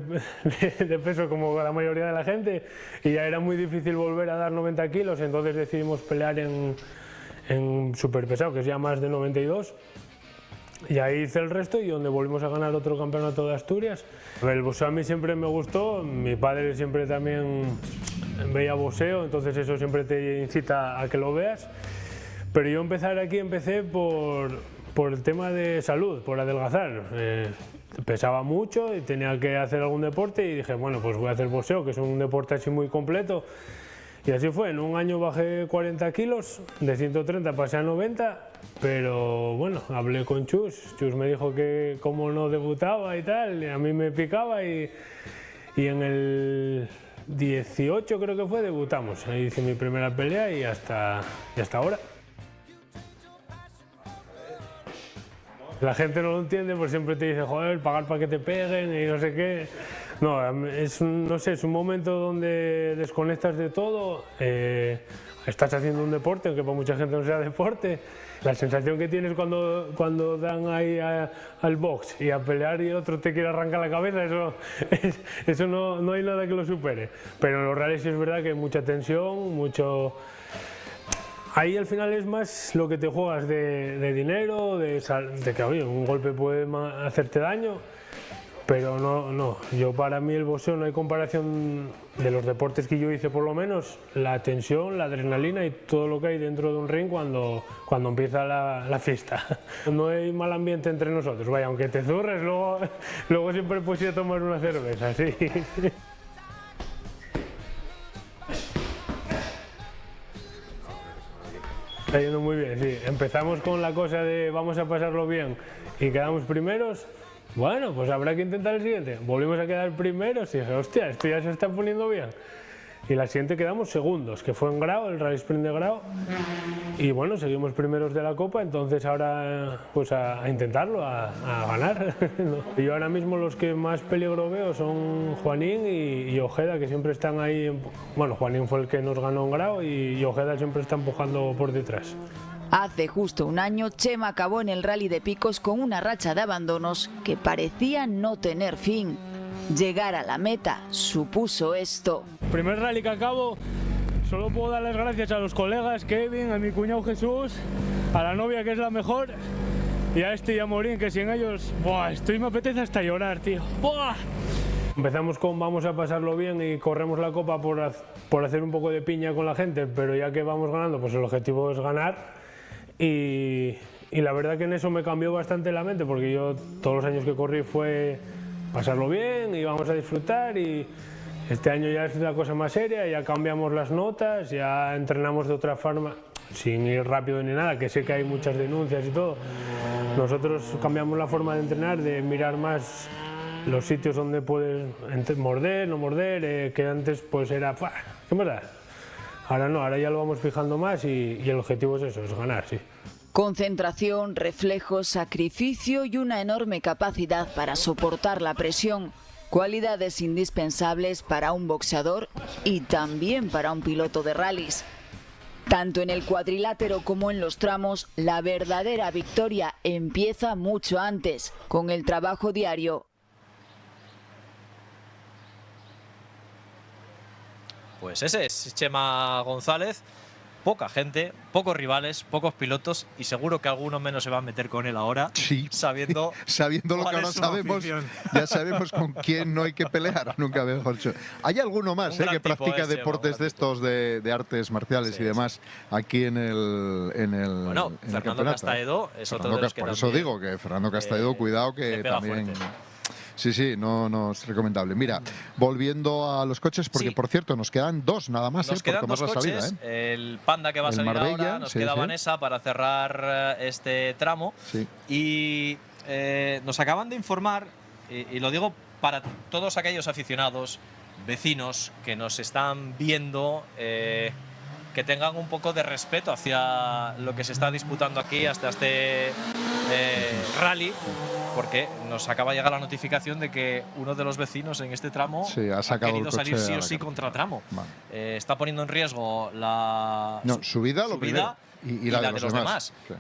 peso como la mayoría de la gente y ya era muy difícil volver a dar 90 kilos, entonces decidimos pelear en superpesado, que es ya más de 92. Y ahí hice el resto y donde volvimos a ganar otro campeonato de Asturias. El boxeo a mí siempre me gustó, mi padre siempre también veía boxeo, entonces eso siempre te incita a que lo veas. Pero yo empecé por el tema de salud, por adelgazar. Pesaba mucho y tenía que hacer algún deporte y dije, bueno, pues voy a hacer boxeo, que es un deporte así muy completo. Y así fue, en un año bajé 40 kilos, de 130 pasé a 90, pero bueno, hablé con Chus me dijo que como no debutaba y tal, a mí me picaba y en el 18 creo que fue, debutamos. Ahí hice mi primera pelea y hasta ahora. La gente no lo entiende, pues siempre te dice, joder, pagar para que te peguen y no sé qué. No, no sé, es un momento donde desconectas de todo, estás haciendo un deporte, aunque para mucha gente no sea deporte. La sensación que tienes cuando dan ahí al box y a pelear y el otro te quiere arrancar la cabeza, eso no hay nada que lo supere. Pero en los rallies sí es verdad que hay mucha tensión, mucho... Ahí al final es más lo que te juegas de dinero, de que oye, un golpe puede hacerte daño. Pero no, yo para mí el boxeo no hay comparación de los deportes que yo hice, por lo menos, la tensión, la adrenalina y todo lo que hay dentro de un ring cuando empieza la fiesta. No hay mal ambiente entre nosotros, vaya, aunque te zurres, luego siempre puedes ir a tomar una cerveza, sí. Está yendo muy bien, sí. Empezamos con la cosa de vamos a pasarlo bien y quedamos primeros. Bueno, pues habrá que intentar el siguiente. Volvimos a quedar primeros y dije, hostia, esto ya se está poniendo bien. Y la siguiente quedamos segundos, que fue en Grau, el Rally Sprint de Grau. Y bueno, seguimos primeros de la Copa, entonces ahora pues a intentarlo, a ganar. Yo ahora mismo los que más peligro veo son Juanín y Ojeda, que siempre están ahí. Bueno, Juanín fue el que nos ganó en Grau y Ojeda siempre está empujando por detrás. Hace justo un año, Chema acabó en el Rally de Picos con una racha de abandonos que parecía no tener fin. Llegar a la meta supuso esto. Primer rally que acabo, solo puedo dar las gracias a los colegas, Kevin, a mi cuñado Jesús, a la novia que es la mejor y a este y a Morín, que sin ellos, me apetece hasta llorar, tío. ¡Buah! Empezamos con vamos a pasarlo bien y corremos la copa por hacer un poco de piña con la gente, pero ya que vamos ganando, pues el objetivo es ganar. Y la verdad que en eso me cambió bastante la mente, porque yo todos los años que corrí fue pasarlo bien y vamos a disfrutar, y este año ya es la cosa más seria, ya cambiamos las notas, ya entrenamos de otra forma, sin ir rápido ni nada, que sé que hay muchas denuncias y todo. Nosotros cambiamos la forma de entrenar, de mirar más los sitios donde puedes morder, no morder, que antes pues era, ¿qué más da? Ahora no, ahora ya lo vamos fijando más y el objetivo es eso, es ganar, sí. Concentración, reflejos, sacrificio y una enorme capacidad para soportar la presión. Cualidades indispensables para un boxeador y también para un piloto de rallies. Tanto en el cuadrilátero como en los tramos, la verdadera victoria empieza mucho antes, con el trabajo diario. Pues ese es Chema González. Poca gente, pocos rivales, pocos pilotos y seguro que alguno menos se va a meter con él ahora, sí, sabiendo lo que ahora sabemos. Ya sabemos con quién no hay que pelear, nunca mejor dicho. Hay alguno más que practica deportes de estos de artes marciales y demás aquí en el bueno, en Fernando el Castaedo es otro de los que por eso digo que Fernando Castaedo, cuidado que también fuerte. Sí, no es recomendable. Mira, volviendo a los coches, porque por cierto nos quedan dos nada más. Nos quedan dos coches, el Panda que va a salir Marbella, ahora, nos queda Vanessa para cerrar este tramo. Sí. Y nos acaban de informar, y lo digo para todos aquellos aficionados, vecinos que nos están viendo, que tengan un poco de respeto hacia lo que se está disputando aquí hasta este rally, porque nos acaba de llegar la notificación de que uno de los vecinos en este tramo ha querido salir sí o sí contra tramo. Vale. Está poniendo en riesgo su vida, y la de los demás. Sí.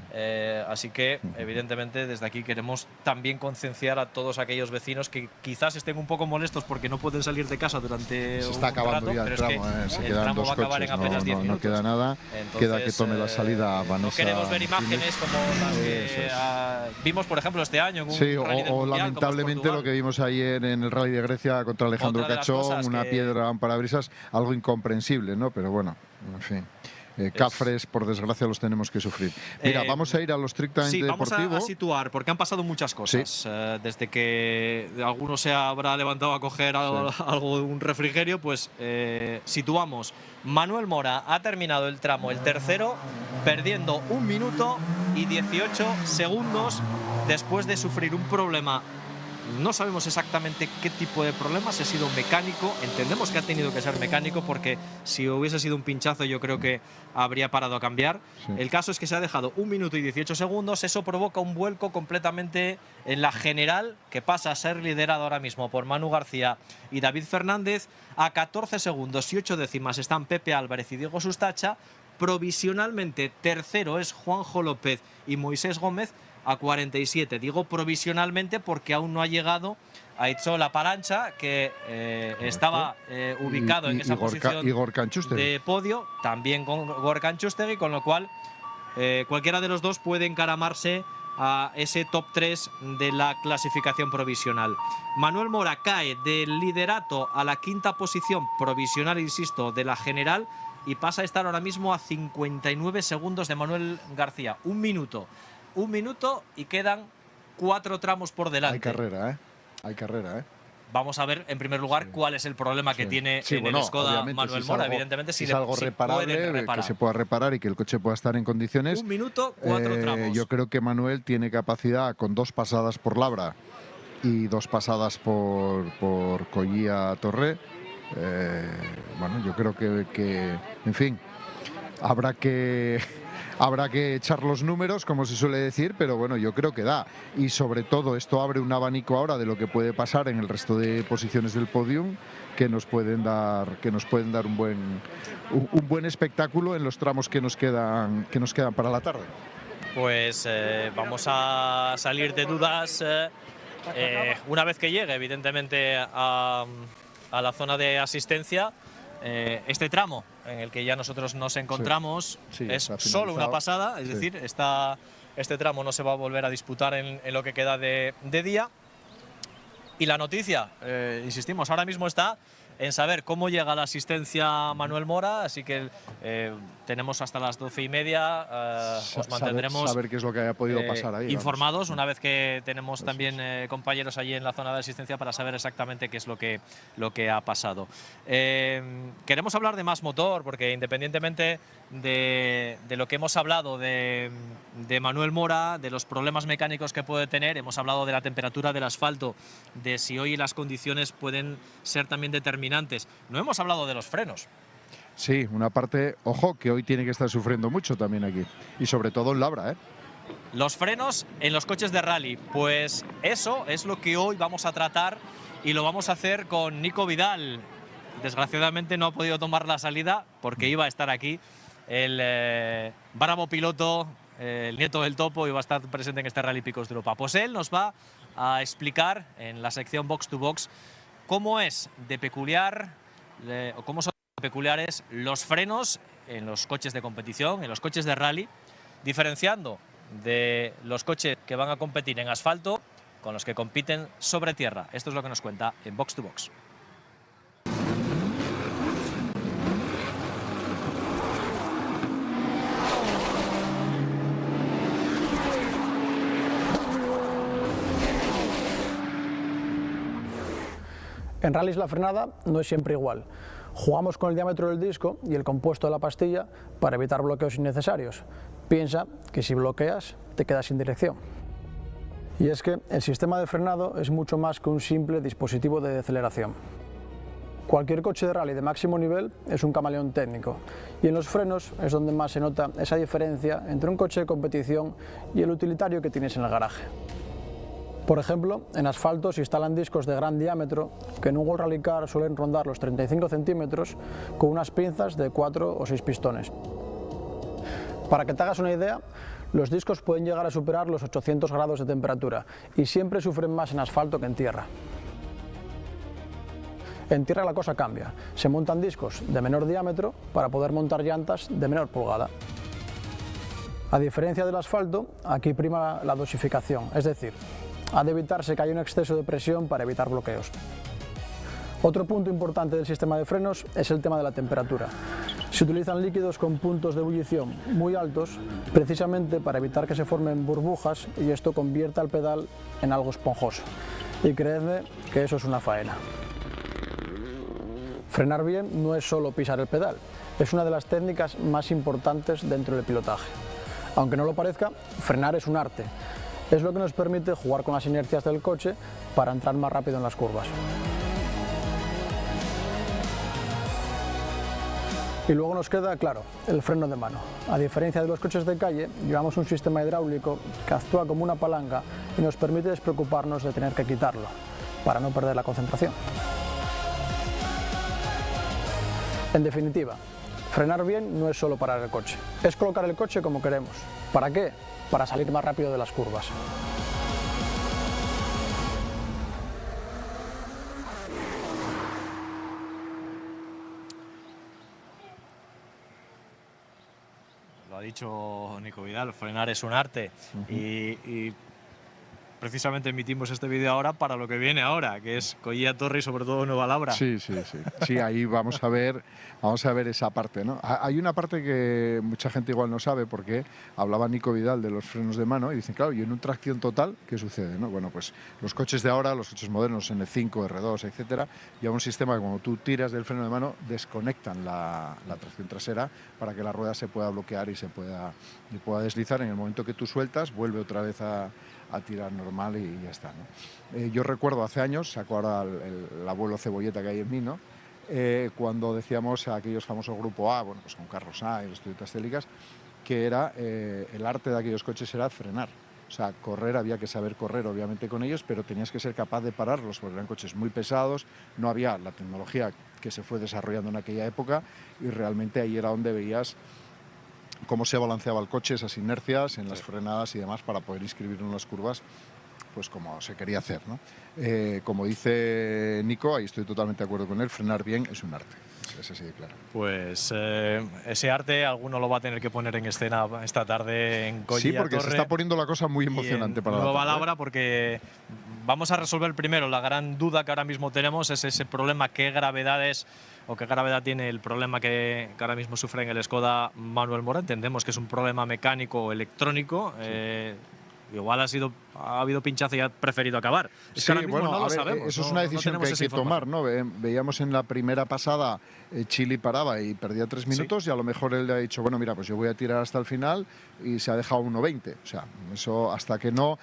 Así que, evidentemente, desde aquí queremos también concienciar a todos aquellos vecinos que quizás estén un poco molestos porque no pueden salir de casa durante se está acabando ya el tramo, se quedan dos coches, no queda nada. Entonces, queda que tome la salida Vanessa. No queremos ver imágenes como las que vimos, por ejemplo, este año. O lamentablemente lo que vimos ayer en el Rally de Grecia contra Alejandro Cachón, una piedra, un parabrisas, algo incomprensible, ¿no? Pero bueno, en fin. Cafres, por desgracia, los tenemos que sufrir. Mira, vamos a ir a lo estrictamente deportivo. Vamos a situar, porque han pasado muchas cosas. Sí. Desde que alguno se habrá levantado a coger algo de un refrigerio, pues situamos. Manuel Mora ha terminado el tramo, el tercero, perdiendo 1 minuto y 18 segundos después de sufrir un problema No sabemos exactamente qué tipo de problema, si ha sido mecánico. Entendemos que ha tenido que ser mecánico porque si hubiese sido un pinchazo yo creo que habría parado a cambiar. Sí. El caso es que se ha dejado 1 minuto y 18 segundos. Eso provoca un vuelco completamente en la general que pasa a ser liderado ahora mismo por Manu García y David Fernández. A 14 segundos y 8 décimas están Pepe Álvarez y Diego Sustacha. Provisionalmente tercero es Juanjo López y Moisés Gómez a 47. Digo provisionalmente porque aún no ha llegado a Itzol Palancha, que estaba ubicado en esa posición de podio, también con Gorka Antxustegi, con lo cual cualquiera de los dos puede encaramarse a ese top 3 de la clasificación provisional. Manuel Mora cae del liderato a la 5ª posición provisional, insisto, de la general, y pasa a estar ahora mismo a 59 segundos de Manuel García. 1 minuto. 1 minuto y quedan 4 tramos por delante. Hay carrera, ¿eh? Hay carrera, ¿eh? Vamos a ver, en primer lugar, cuál es el problema que tiene en el Skoda Manuel Mora. Evidentemente, si es algo reparable, que se pueda reparar y que el coche pueda estar en condiciones. 1 minuto, 4 tramos. Yo creo que Manuel tiene capacidad con 2 pasadas por Labra y 2 pasadas por Collía Torre. Bueno, yo creo que en fin, habrá que echar los números, como se suele decir, pero bueno, yo creo que da. Y sobre todo esto abre un abanico ahora de lo que puede pasar en el resto de posiciones del podium, que nos pueden dar un buen espectáculo en los tramos que nos quedan para la tarde. Pues vamos a salir de dudas una vez que llegue, evidentemente, a la zona de asistencia. Este tramo en el que ya nosotros nos encontramos es solo una pasada, es decir, este tramo no se va a volver a disputar en lo que queda de día. Y la noticia, insistimos, ahora mismo está en saber cómo llega la asistencia Manuel Mora, así que tenemos hasta las 12:30, os mantendremos saber qué es lo que haya podido pasar ahí, informados una vez que tenemos también compañeros allí en la zona de asistencia para saber exactamente qué es lo que ha pasado. Queremos hablar de más motor porque independientemente de lo que hemos hablado de Manuel Mora, de los problemas mecánicos que puede tener, hemos hablado de la temperatura del asfalto, de si hoy las condiciones pueden ser también determinantes. No hemos hablado de los frenos. Sí, una parte, ojo, que hoy tiene que estar sufriendo mucho también aquí. Y sobre todo en Labra, ¿eh? Los frenos en los coches de rally. Pues eso es lo que hoy vamos a tratar y lo vamos a hacer con Nico Vidal. Desgraciadamente no ha podido tomar la salida porque iba a estar aquí el bravo piloto, el nieto del topo, iba a estar presente en este Rally Picos de Europa. Pues él nos va a explicar en la sección Box to Box cómo es de peculiar, o cómo son peculiares los frenos en los coches de competición, en los coches de rally, diferenciando de los coches que van a competir en asfalto con los que compiten sobre tierra. Esto es lo que nos cuenta en Box to Box. En rallies la frenada no es siempre igual. Jugamos con el diámetro del disco y el compuesto de la pastilla para evitar bloqueos innecesarios. Piensa que si bloqueas te quedas sin dirección. Y es que el sistema de frenado es mucho más que un simple dispositivo de deceleración. Cualquier coche de rally de máximo nivel es un camaleón técnico y en los frenos es donde más se nota esa diferencia entre un coche de competición y el utilitario que tienes en el garaje. Por ejemplo, en asfalto se instalan discos de gran diámetro que en un World Rally Car suelen rondar los 35 centímetros con unas pinzas de 4 o 6 pistones. Para que te hagas una idea, los discos pueden llegar a superar los 800 grados de temperatura y siempre sufren más en asfalto que en tierra. En tierra la cosa cambia, se montan discos de menor diámetro para poder montar llantas de menor pulgada. A diferencia del asfalto, aquí prima la dosificación, es decir, ha de evitarse que haya un exceso de presión para evitar bloqueos. Otro punto importante del sistema de frenos es el tema de la temperatura. Se utilizan líquidos con puntos de ebullición muy altos precisamente para evitar que se formen burbujas y esto convierta el pedal en algo esponjoso. Y creedme que eso es una faena. Frenar bien no es solo pisar el pedal, es una de las técnicas más importantes dentro del pilotaje. Aunque no lo parezca, frenar es un arte. Es lo que nos permite jugar con las inercias del coche para entrar más rápido en las curvas. Y luego nos queda, claro, el freno de mano. A diferencia de los coches de calle, llevamos un sistema hidráulico que actúa como una palanca y nos permite despreocuparnos de tener que quitarlo, para no perder la concentración. En definitiva, frenar bien no es solo parar el coche, es colocar el coche como queremos. ¿Para qué? Para salir más rápido de las curvas. Lo ha dicho Nico Vidal, frenar es un arte. Y precisamente emitimos este vídeo ahora para lo que viene ahora, que es Collía Torre y sobre todo Nueva Labra. Sí, ahí vamos a ver esa parte, ¿no? Hay una parte que mucha gente igual no sabe, porque hablaba Nico Vidal de los frenos de mano y dicen, claro, y en un tracción total, ¿qué sucede, no? Bueno, pues los coches de ahora, los coches modernos, N5, R2, etcétera, llevan un sistema que cuando tú tiras del freno de mano desconectan la tracción trasera para que la rueda se pueda bloquear y se pueda deslizar. En el momento que tú sueltas, vuelve otra vez a tirar normal y ya está, ¿no? Yo recuerdo hace años, saco ahora el abuelo cebolleta que hay en mí, ¿no? Cuando decíamos a aquellos famosos Grupo A, bueno, pues con Carlos A y los Toyotas Célicas, que era el arte de aquellos coches era frenar. O sea, correr, había que saber correr obviamente con ellos, pero tenías que ser capaz de pararlos, porque eran coches muy pesados, no había la tecnología que se fue desarrollando en aquella época y realmente ahí era donde veías cómo se balanceaba el coche, esas inercias en las frenadas y demás para poder inscribirlo en las curvas, pues como se quería hacer, ¿no? Como dice Nico, ahí estoy totalmente de acuerdo con él, frenar bien es un arte, es así de claro. Pues ese arte alguno lo va a tener que poner en escena esta tarde en Collía Torre. Sí, porque se está poniendo la cosa muy emocionante para la Nueva tarde. Labra, porque vamos a resolver primero la gran duda que ahora mismo tenemos, es ese problema, qué gravedad tiene el problema que ahora mismo sufre en el Skoda Manuel Mora. Entendemos que es un problema mecánico o electrónico. Sí. Igual ha habido pinchazo y ha preferido acabar. Es que ahora mismo no lo sabemos. Eso es una decisión que hay que tomar, ¿no? Veíamos en la primera pasada, Chili paraba y perdía 3 minutos, y a lo mejor él le ha dicho, bueno, mira, pues yo voy a tirar hasta el final, y se ha dejado 1.20. O sea, eso hasta que no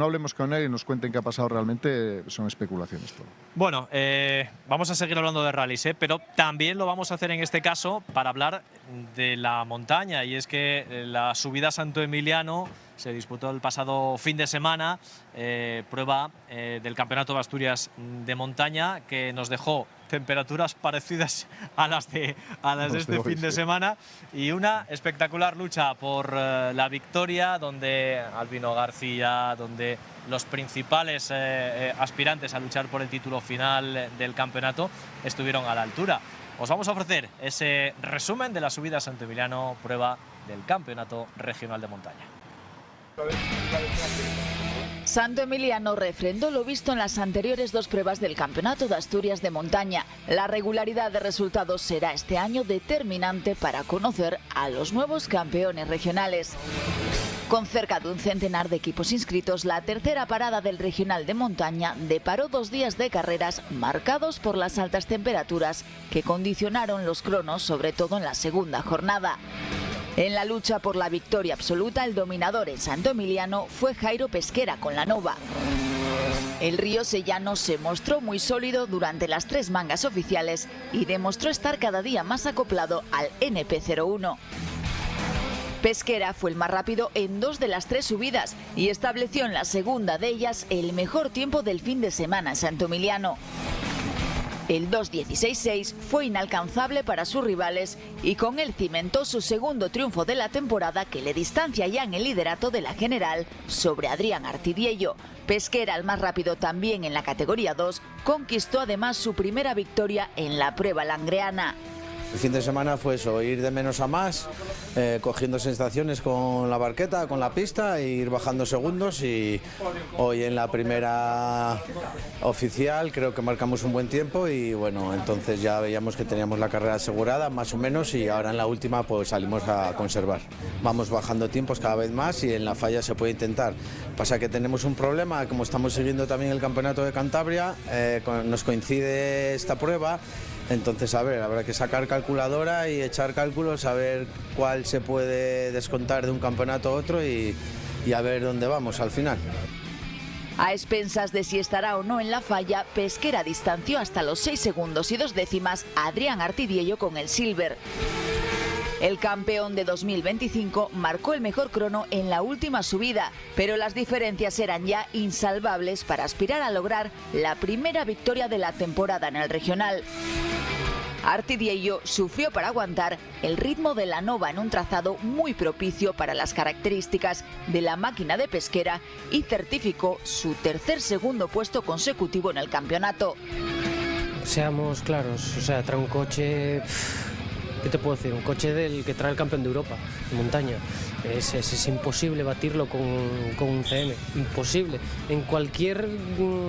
hablemos con él y nos cuenten qué ha pasado realmente, son especulaciones todo. Bueno, vamos a seguir hablando de rallies, pero también lo vamos a hacer en este caso para hablar de la montaña, y es que la subida a Santo Emiliano se disputó el pasado fin de semana, prueba del Campeonato de Asturias de montaña, que nos dejó temperaturas parecidas a las de este fin de semana, y una espectacular lucha por la victoria, donde Albino García, donde los principales aspirantes a luchar por el título final del campeonato estuvieron a la altura. Os vamos a ofrecer ese resumen de la subida a Santo Emiliano, prueba del Campeonato Regional de Montaña. Santo Emiliano refrendó lo visto en las anteriores 2 pruebas del Campeonato de Asturias de Montaña. La regularidad de resultados será este año determinante para conocer a los nuevos campeones regionales. Con cerca de un centenar de equipos inscritos, la tercera parada del Regional de Montaña deparó 2 días de carreras marcados por las altas temperaturas que condicionaron los cronos, sobre todo en la segunda jornada. En la lucha por la victoria absoluta, el dominador en Santo Emiliano fue Jairo Pesquera con la Nova. El riosellano se mostró muy sólido durante las 3 mangas oficiales y demostró estar cada día más acoplado al NP01. Pesquera fue el más rápido en 2 de las 3 subidas y estableció en la segunda de ellas el mejor tiempo del fin de semana en Santo Emiliano. El 2.16.6 fue inalcanzable para sus rivales y con él cimentó su segundo triunfo de la temporada, que le distancia ya en el liderato de la general sobre Adrián Artidiello. Pesquera, el más rápido también en la categoría 2, conquistó además su primera victoria en la prueba langreana. El fin de semana fue eso, ir de menos a más, cogiendo sensaciones con la barqueta, con la pista, e ir bajando segundos, y hoy en la primera oficial creo que marcamos un buen tiempo y bueno, entonces ya veíamos que teníamos la carrera asegurada más o menos, y ahora en la última pues salimos a conservar. Vamos bajando tiempos cada vez más y en la falla se puede intentar. Pasa que tenemos un problema, como estamos siguiendo también el Campeonato de Cantabria, nos coincide esta prueba. Entonces, a ver, habrá que sacar calculadora y echar cálculos, a ver cuál se puede descontar de un campeonato a otro, y y a ver dónde vamos al final. A expensas de si estará o no en la falla, Pesquera distanció hasta los 6 segundos y 2 décimas a Adrián Artidiello con el silver. El campeón de 2025 marcó el mejor crono en la última subida, pero las diferencias eran ya insalvables para aspirar a lograr la primera victoria de la temporada en el regional. Artidiello sufrió para aguantar el ritmo de la Nova en un trazado muy propicio para las características de la máquina de Pesquera y certificó su segundo puesto consecutivo en el campeonato. Seamos claros, o sea, trae un coche, ¿qué te puedo decir? Un coche del que trae el campeón de Europa, de montaña. Es imposible batirlo con un CM, imposible, en cualquier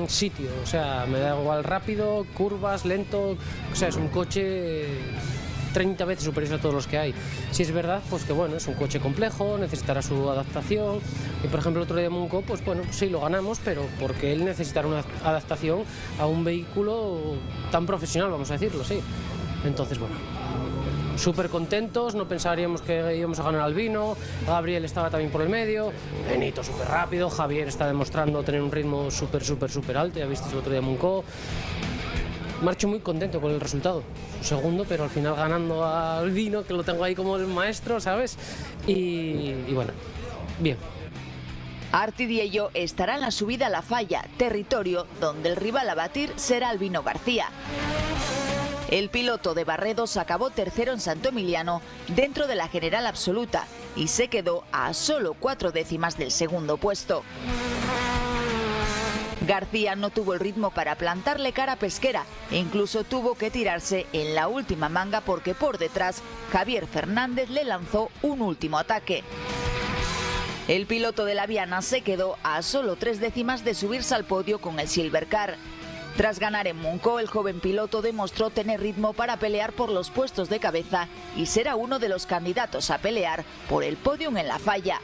sitio, o sea, me da igual rápido, curvas, lento, o sea, es un coche 30 veces superior a todos los que hay. Si es verdad, pues que bueno, es un coche complejo, necesitará su adaptación, y por ejemplo el otro día de Munco, pues bueno, sí, lo ganamos, pero porque él necesitará una adaptación a un vehículo tan profesional, vamos a decirlo, sí. Entonces, bueno, súper contentos, no pensaríamos que íbamos a ganar al Albino, Gabriel estaba también por el medio, Benito súper rápido, Javier está demostrando tener un ritmo súper alto, ya visteis el otro día en Munco. Marcho muy contento con el resultado, segundo, pero al final ganando al Albino, que lo tengo ahí como el maestro, ¿sabes? Y bueno, bien. Artidiello estará en la subida a la falla, territorio donde el rival a batir será Albino García. El piloto de Barredos acabó tercero en Santo Emiliano dentro de la general absoluta y se quedó a solo 4 décimas del segundo puesto. García no tuvo el ritmo para plantarle cara a Pesquera e incluso tuvo que tirarse en la última manga porque por detrás Javier Fernández le lanzó un último ataque. El piloto de la Viana se quedó a solo 3 décimas de subirse al podio con el Silver Car. Tras ganar en Munco, el joven piloto demostró tener ritmo para pelear por los puestos de cabeza y será uno de los candidatos a pelear por el podium en la falla.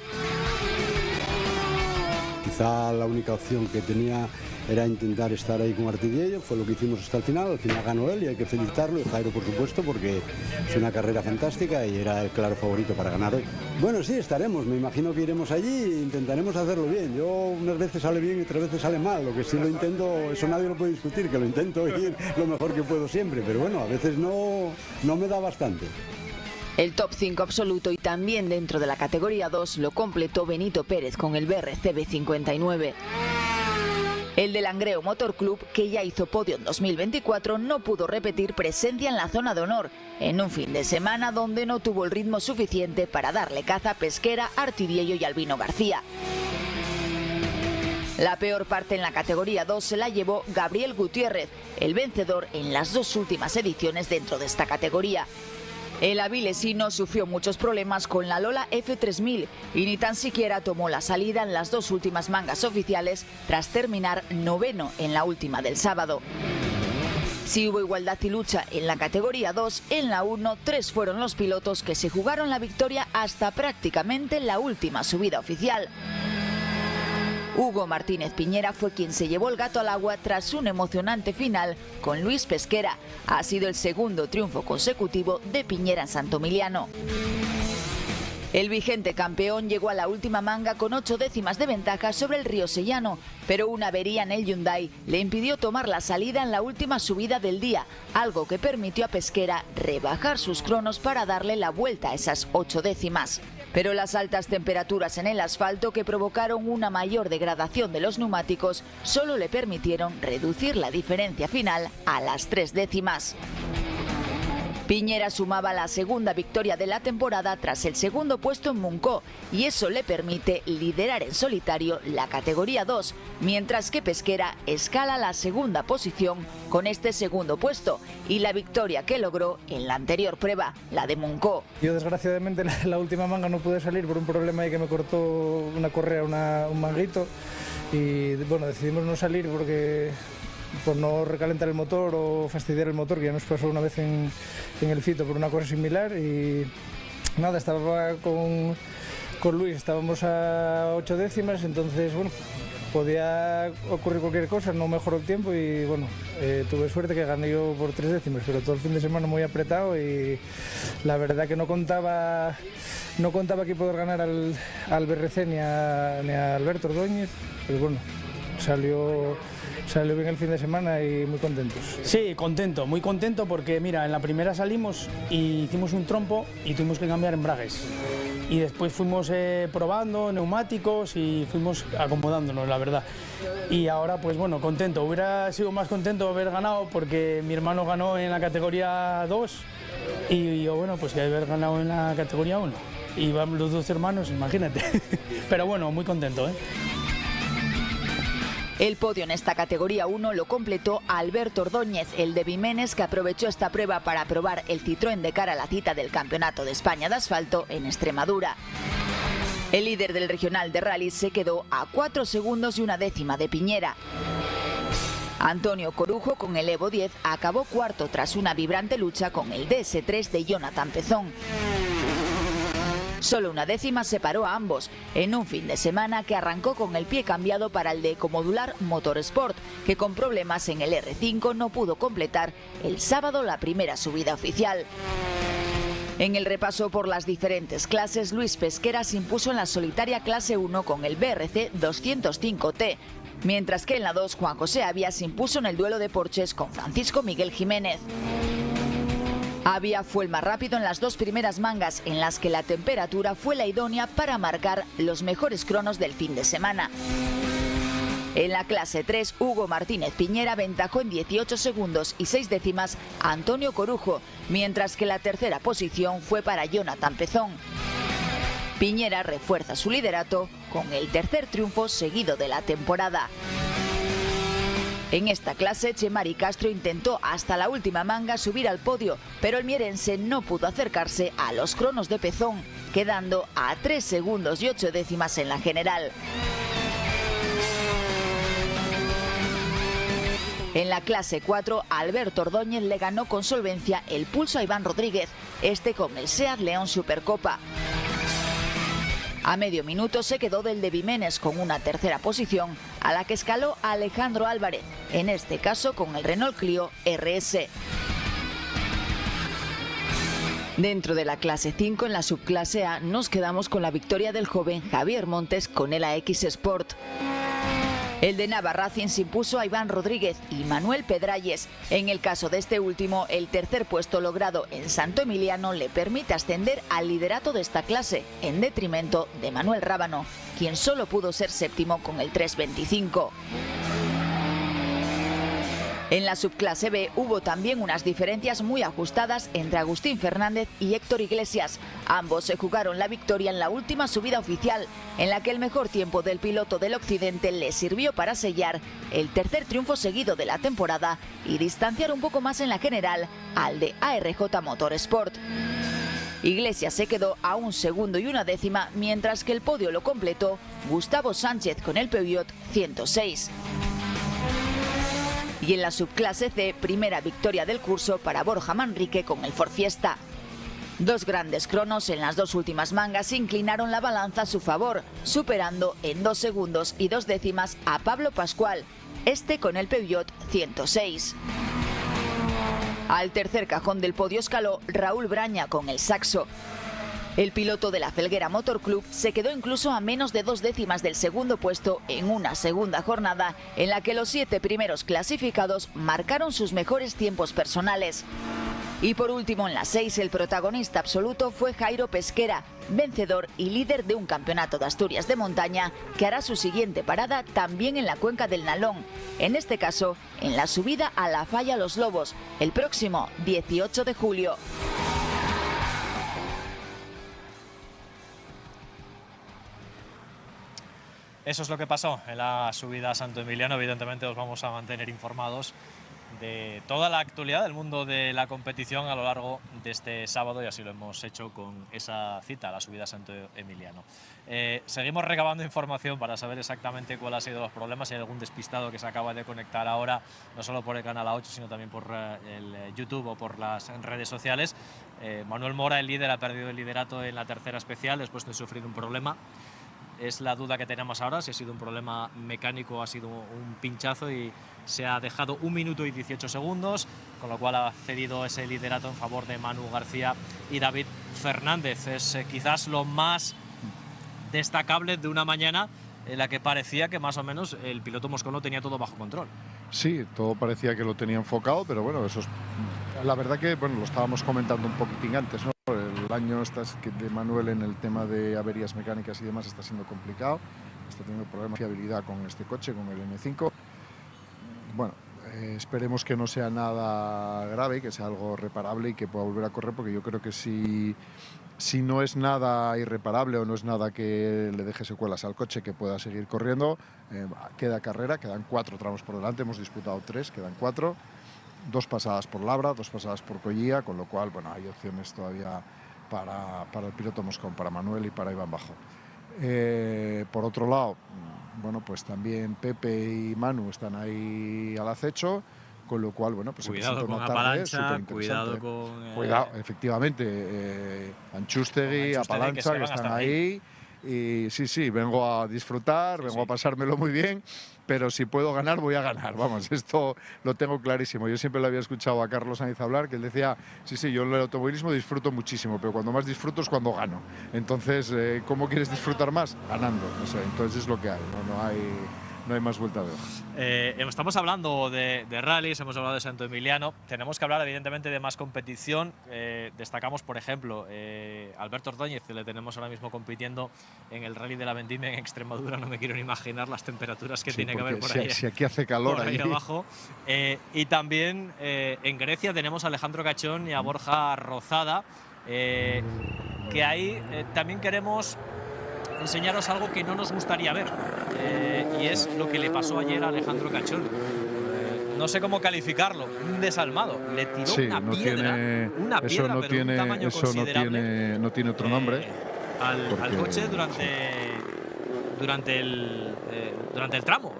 Quizá la única opción que tenía era intentar estar ahí con Artidiello, fue lo que hicimos hasta el final ganó él y hay que felicitarlo, y Jairo por supuesto, porque es una carrera fantástica y era el claro favorito para ganar hoy. Bueno, sí, estaremos, me imagino que iremos allí e intentaremos hacerlo bien. Yo unas veces sale bien y otras veces sale mal, lo que sí lo intento, eso nadie lo puede discutir, que lo intento ir lo mejor que puedo siempre, pero bueno, a veces no me da bastante. El top 5 absoluto y también dentro de la categoría 2 lo completó Benito Pérez con el BRC B59. El de Langreo Motor Club, que ya hizo podio en 2024, no pudo repetir presencia en la zona de honor, en un fin de semana donde no tuvo el ritmo suficiente para darle caza a Pesquera, Artidiello y Albino García. La peor parte en la categoría 2 se la llevó Gabriel Gutiérrez, el vencedor en las 2 últimas ediciones dentro de esta categoría. El avilesino sufrió muchos problemas con la Lola F3000 y ni tan siquiera tomó la salida en las 2 últimas mangas oficiales tras terminar noveno en la última del sábado. Si hubo igualdad y lucha en la categoría 2, en la 1, 3 fueron los pilotos que se jugaron la victoria hasta prácticamente la última subida oficial. Hugo Martínez Piñera fue quien se llevó el gato al agua tras un emocionante final con Luis Pesquera. Ha sido el segundo triunfo consecutivo de Piñera en Santo Emiliano. El vigente campeón llegó a la última manga con 8 décimas de ventaja sobre el riosellano, pero una avería en el Hyundai le impidió tomar la salida en la última subida del día, algo que permitió a Pesquera rebajar sus cronos para darle la vuelta a esas 8 décimas. Pero las altas temperaturas en el asfalto que provocaron una mayor degradación de los neumáticos solo le permitieron reducir la diferencia final a las 3 décimas. Piñera sumaba la segunda victoria de la temporada tras el segundo puesto en Munco y eso le permite liderar en solitario la categoría 2, mientras que Pesquera escala la segunda posición con este segundo puesto y la victoria que logró en la anterior prueba, la de Munco. Yo desgraciadamente la última manga no pude salir por un problema ahí que me cortó una correa, un manguito y bueno, decidimos no salir porque por no recalentar el motor o fastidiar el motor, que ya nos pasó una vez en el Fito por una cosa similar y nada, estaba con Luis, estábamos a 8 décimas, entonces bueno, podía ocurrir cualquier cosa, no mejoró el tiempo y bueno, tuve suerte que gané yo por 3 décimas, pero todo el fin de semana muy apretado y la verdad que no contaba aquí poder ganar al BRC ni a Alberto Ordóñez, pero bueno, salió bien el fin de semana y muy contentos. Sí, contento, muy contento porque mira, en la primera salimos y hicimos un trompo y tuvimos que cambiar embragues. Y después fuimos probando neumáticos y fuimos acomodándonos, la verdad. Y ahora, pues bueno, contento. Hubiera sido más contento haber ganado porque mi hermano ganó en la categoría 2 y yo, bueno, pues que haber ganado en la categoría 1. Y vamos los 2 hermanos, imagínate. Pero bueno, muy contento, ¿eh? El podio en esta categoría 1 lo completó Alberto Ordóñez, el de Vimenes, que aprovechó esta prueba para probar el Citroën de cara a la cita del Campeonato de España de Asfalto en Extremadura. El líder del regional de rally se quedó a 4 segundos y 1 décima de Piñera. Antonio Corujo, con el Evo 10, acabó cuarto tras una vibrante lucha con el DS3 de Jonathan Pezón. Solo 1 décima separó a ambos, en un fin de semana que arrancó con el pie cambiado para el de Ecomodular Motorsport, que con problemas en el R5 no pudo completar el sábado la primera subida oficial. En el repaso por las diferentes clases, Luis Pesquera se impuso en la solitaria clase 1 con el BRC 205T, mientras que en la 2 Juan José Avia se impuso en el duelo de Porches con Francisco Miguel Jiménez. Avia fue el más rápido en las 2 primeras mangas, en las que la temperatura fue la idónea para marcar los mejores cronos del fin de semana. En la clase 3, Hugo Martínez Piñera aventajó en 18 segundos y 6 décimas a Antonio Corujo, mientras que la tercera posición fue para Jonathan Pezón. Piñera refuerza su liderato con el tercer triunfo seguido de la temporada. En esta clase, Chemari Castro intentó hasta la última manga subir al podio, pero el mierense no pudo acercarse a los cronos de Pezón, quedando a 3 segundos y 8 décimas en la general. En la clase 4, Alberto Ordóñez le ganó con solvencia el pulso a Iván Rodríguez, este con el Seat León Supercopa. A medio minuto se quedó del de Vimenes con una tercera posición, a la que escaló Alejandro Álvarez, en este caso con el Renault Clio RS. Dentro de la clase 5, en la subclase A, nos quedamos con la victoria del joven Javier Montes con el AX Sport. El de Navarracing se impuso a Iván Rodríguez y Manuel Pedralles. En el caso de este último, el tercer puesto logrado en Santo Emiliano le permite ascender al liderato de esta clase, en detrimento de Manuel Rábano, quien solo pudo ser séptimo con el 3.25. En la subclase B hubo también unas diferencias muy ajustadas entre Agustín Fernández y Héctor Iglesias. Ambos se jugaron la victoria en la última subida oficial, en la que el mejor tiempo del piloto del occidente le sirvió para sellar el tercer triunfo seguido de la temporada y distanciar un poco más en la general al de ARJ Motorsport. Iglesias se quedó a 1 segundo y 1 décima, mientras que el podio lo completó Gustavo Sánchez con el Peugeot 106. Y en la subclase C, primera victoria del curso para Borja Manrique con el Ford Fiesta. 2 grandes cronos en las 2 últimas mangas inclinaron la balanza a su favor, superando en 2 segundos y 2 décimas a Pablo Pascual, este con el Peugeot 106. Al tercer cajón del podio escaló Raúl Braña con el Saxo. El piloto de la Felguera Motor Club se quedó incluso a menos de 2 décimas del segundo puesto en una segunda jornada en la que los 7 primeros clasificados marcaron sus mejores tiempos personales. Y por último, en la 6, el protagonista absoluto fue Jairo Pesquera, vencedor y líder de un campeonato de Asturias de montaña que hará su siguiente parada también en la cuenca del Nalón, en este caso en la subida a la Falla Los Lobos, el próximo 18 de julio. Eso es lo que pasó en la subida a Santo Emiliano. Evidentemente os vamos a mantener informados de toda la actualidad del mundo de la competición a lo largo de este sábado, y así lo hemos hecho con esa cita, la subida a Santo Emiliano. Seguimos recabando información para saber exactamente cuáles han sido los problemas. Si hay algún despistado que se acaba de conectar ahora, no solo por el canal A8, sino también por el YouTube o por las redes sociales. Manuel Mora, el líder, ha perdido el liderato en la tercera especial después de sufrir un problema es la duda que tenemos ahora, si ha sido un problema mecánico o ha sido un pinchazo, y se ha dejado 1 minuto y 18 segundos, con lo cual ha cedido ese liderato en favor de Manu García y David Fernández. Es quizás lo más destacable de una mañana en la que parecía que más o menos el piloto moscón lo tenía todo bajo control. Sí, todo parecía que lo tenía enfocado, pero bueno, eso es, la verdad que bueno, lo estábamos comentando un poquitín antes, ¿no? El año de Manuel en el tema de averías mecánicas y demás está siendo complicado, está teniendo problemas de fiabilidad con este coche, con el M5. Bueno, esperemos que no sea nada grave, que sea algo reparable y que pueda volver a correr, porque yo creo que si no es nada irreparable o no es nada que le deje secuelas al coche, que pueda seguir corriendo. Queda carrera, quedan 4 tramos por delante, hemos disputado 3, quedan 4, 2 pasadas por Labra, 2 pasadas por Collía, con lo cual bueno, hay opciones todavía para el piloto moscón, para Manuel y para Iván Bajo. Por otro lado, bueno, pues también Pepe y Manu están ahí al acecho, con lo cual, bueno, pues cuidado con Apalancha, cuidado con... Cuidado, efectivamente, Anchústegui, Apalancha, que están ahí. Y sí, vengo a disfrutar, vengo a pasármelo muy bien, pero si puedo ganar, voy a ganar. Vamos, esto lo tengo clarísimo. Yo siempre le había escuchado a Carlos Sainz hablar, que él decía, sí, yo en el automovilismo disfruto muchísimo, pero cuando más disfruto es cuando gano. Entonces, ¿cómo quieres disfrutar más? Ganando. No sé, entonces es lo que hay, no hay más vuelta de hoja. Estamos hablando de rallies, hemos hablado de Santo Emiliano. Tenemos que hablar, evidentemente, de más competición. Destacamos, por ejemplo, Alberto Ordóñez, que le tenemos ahora mismo compitiendo en el Rally de la Vendimia en Extremadura. No me quiero ni imaginar las temperaturas que tiene que haber por ahí. Si aquí hace calor, por ahí abajo. Y también en Grecia tenemos a Alejandro Cachón y a Borja Rozada, que ahí también queremos enseñaros algo que no nos gustaría ver, y es lo que le pasó ayer a Alejandro Cachón. No sé cómo calificarlo, un desalmado. Le tiró una piedra, eso no pero tiene, de un tamaño eso considerable, no tiene otro nombre. Al coche durante el tramo.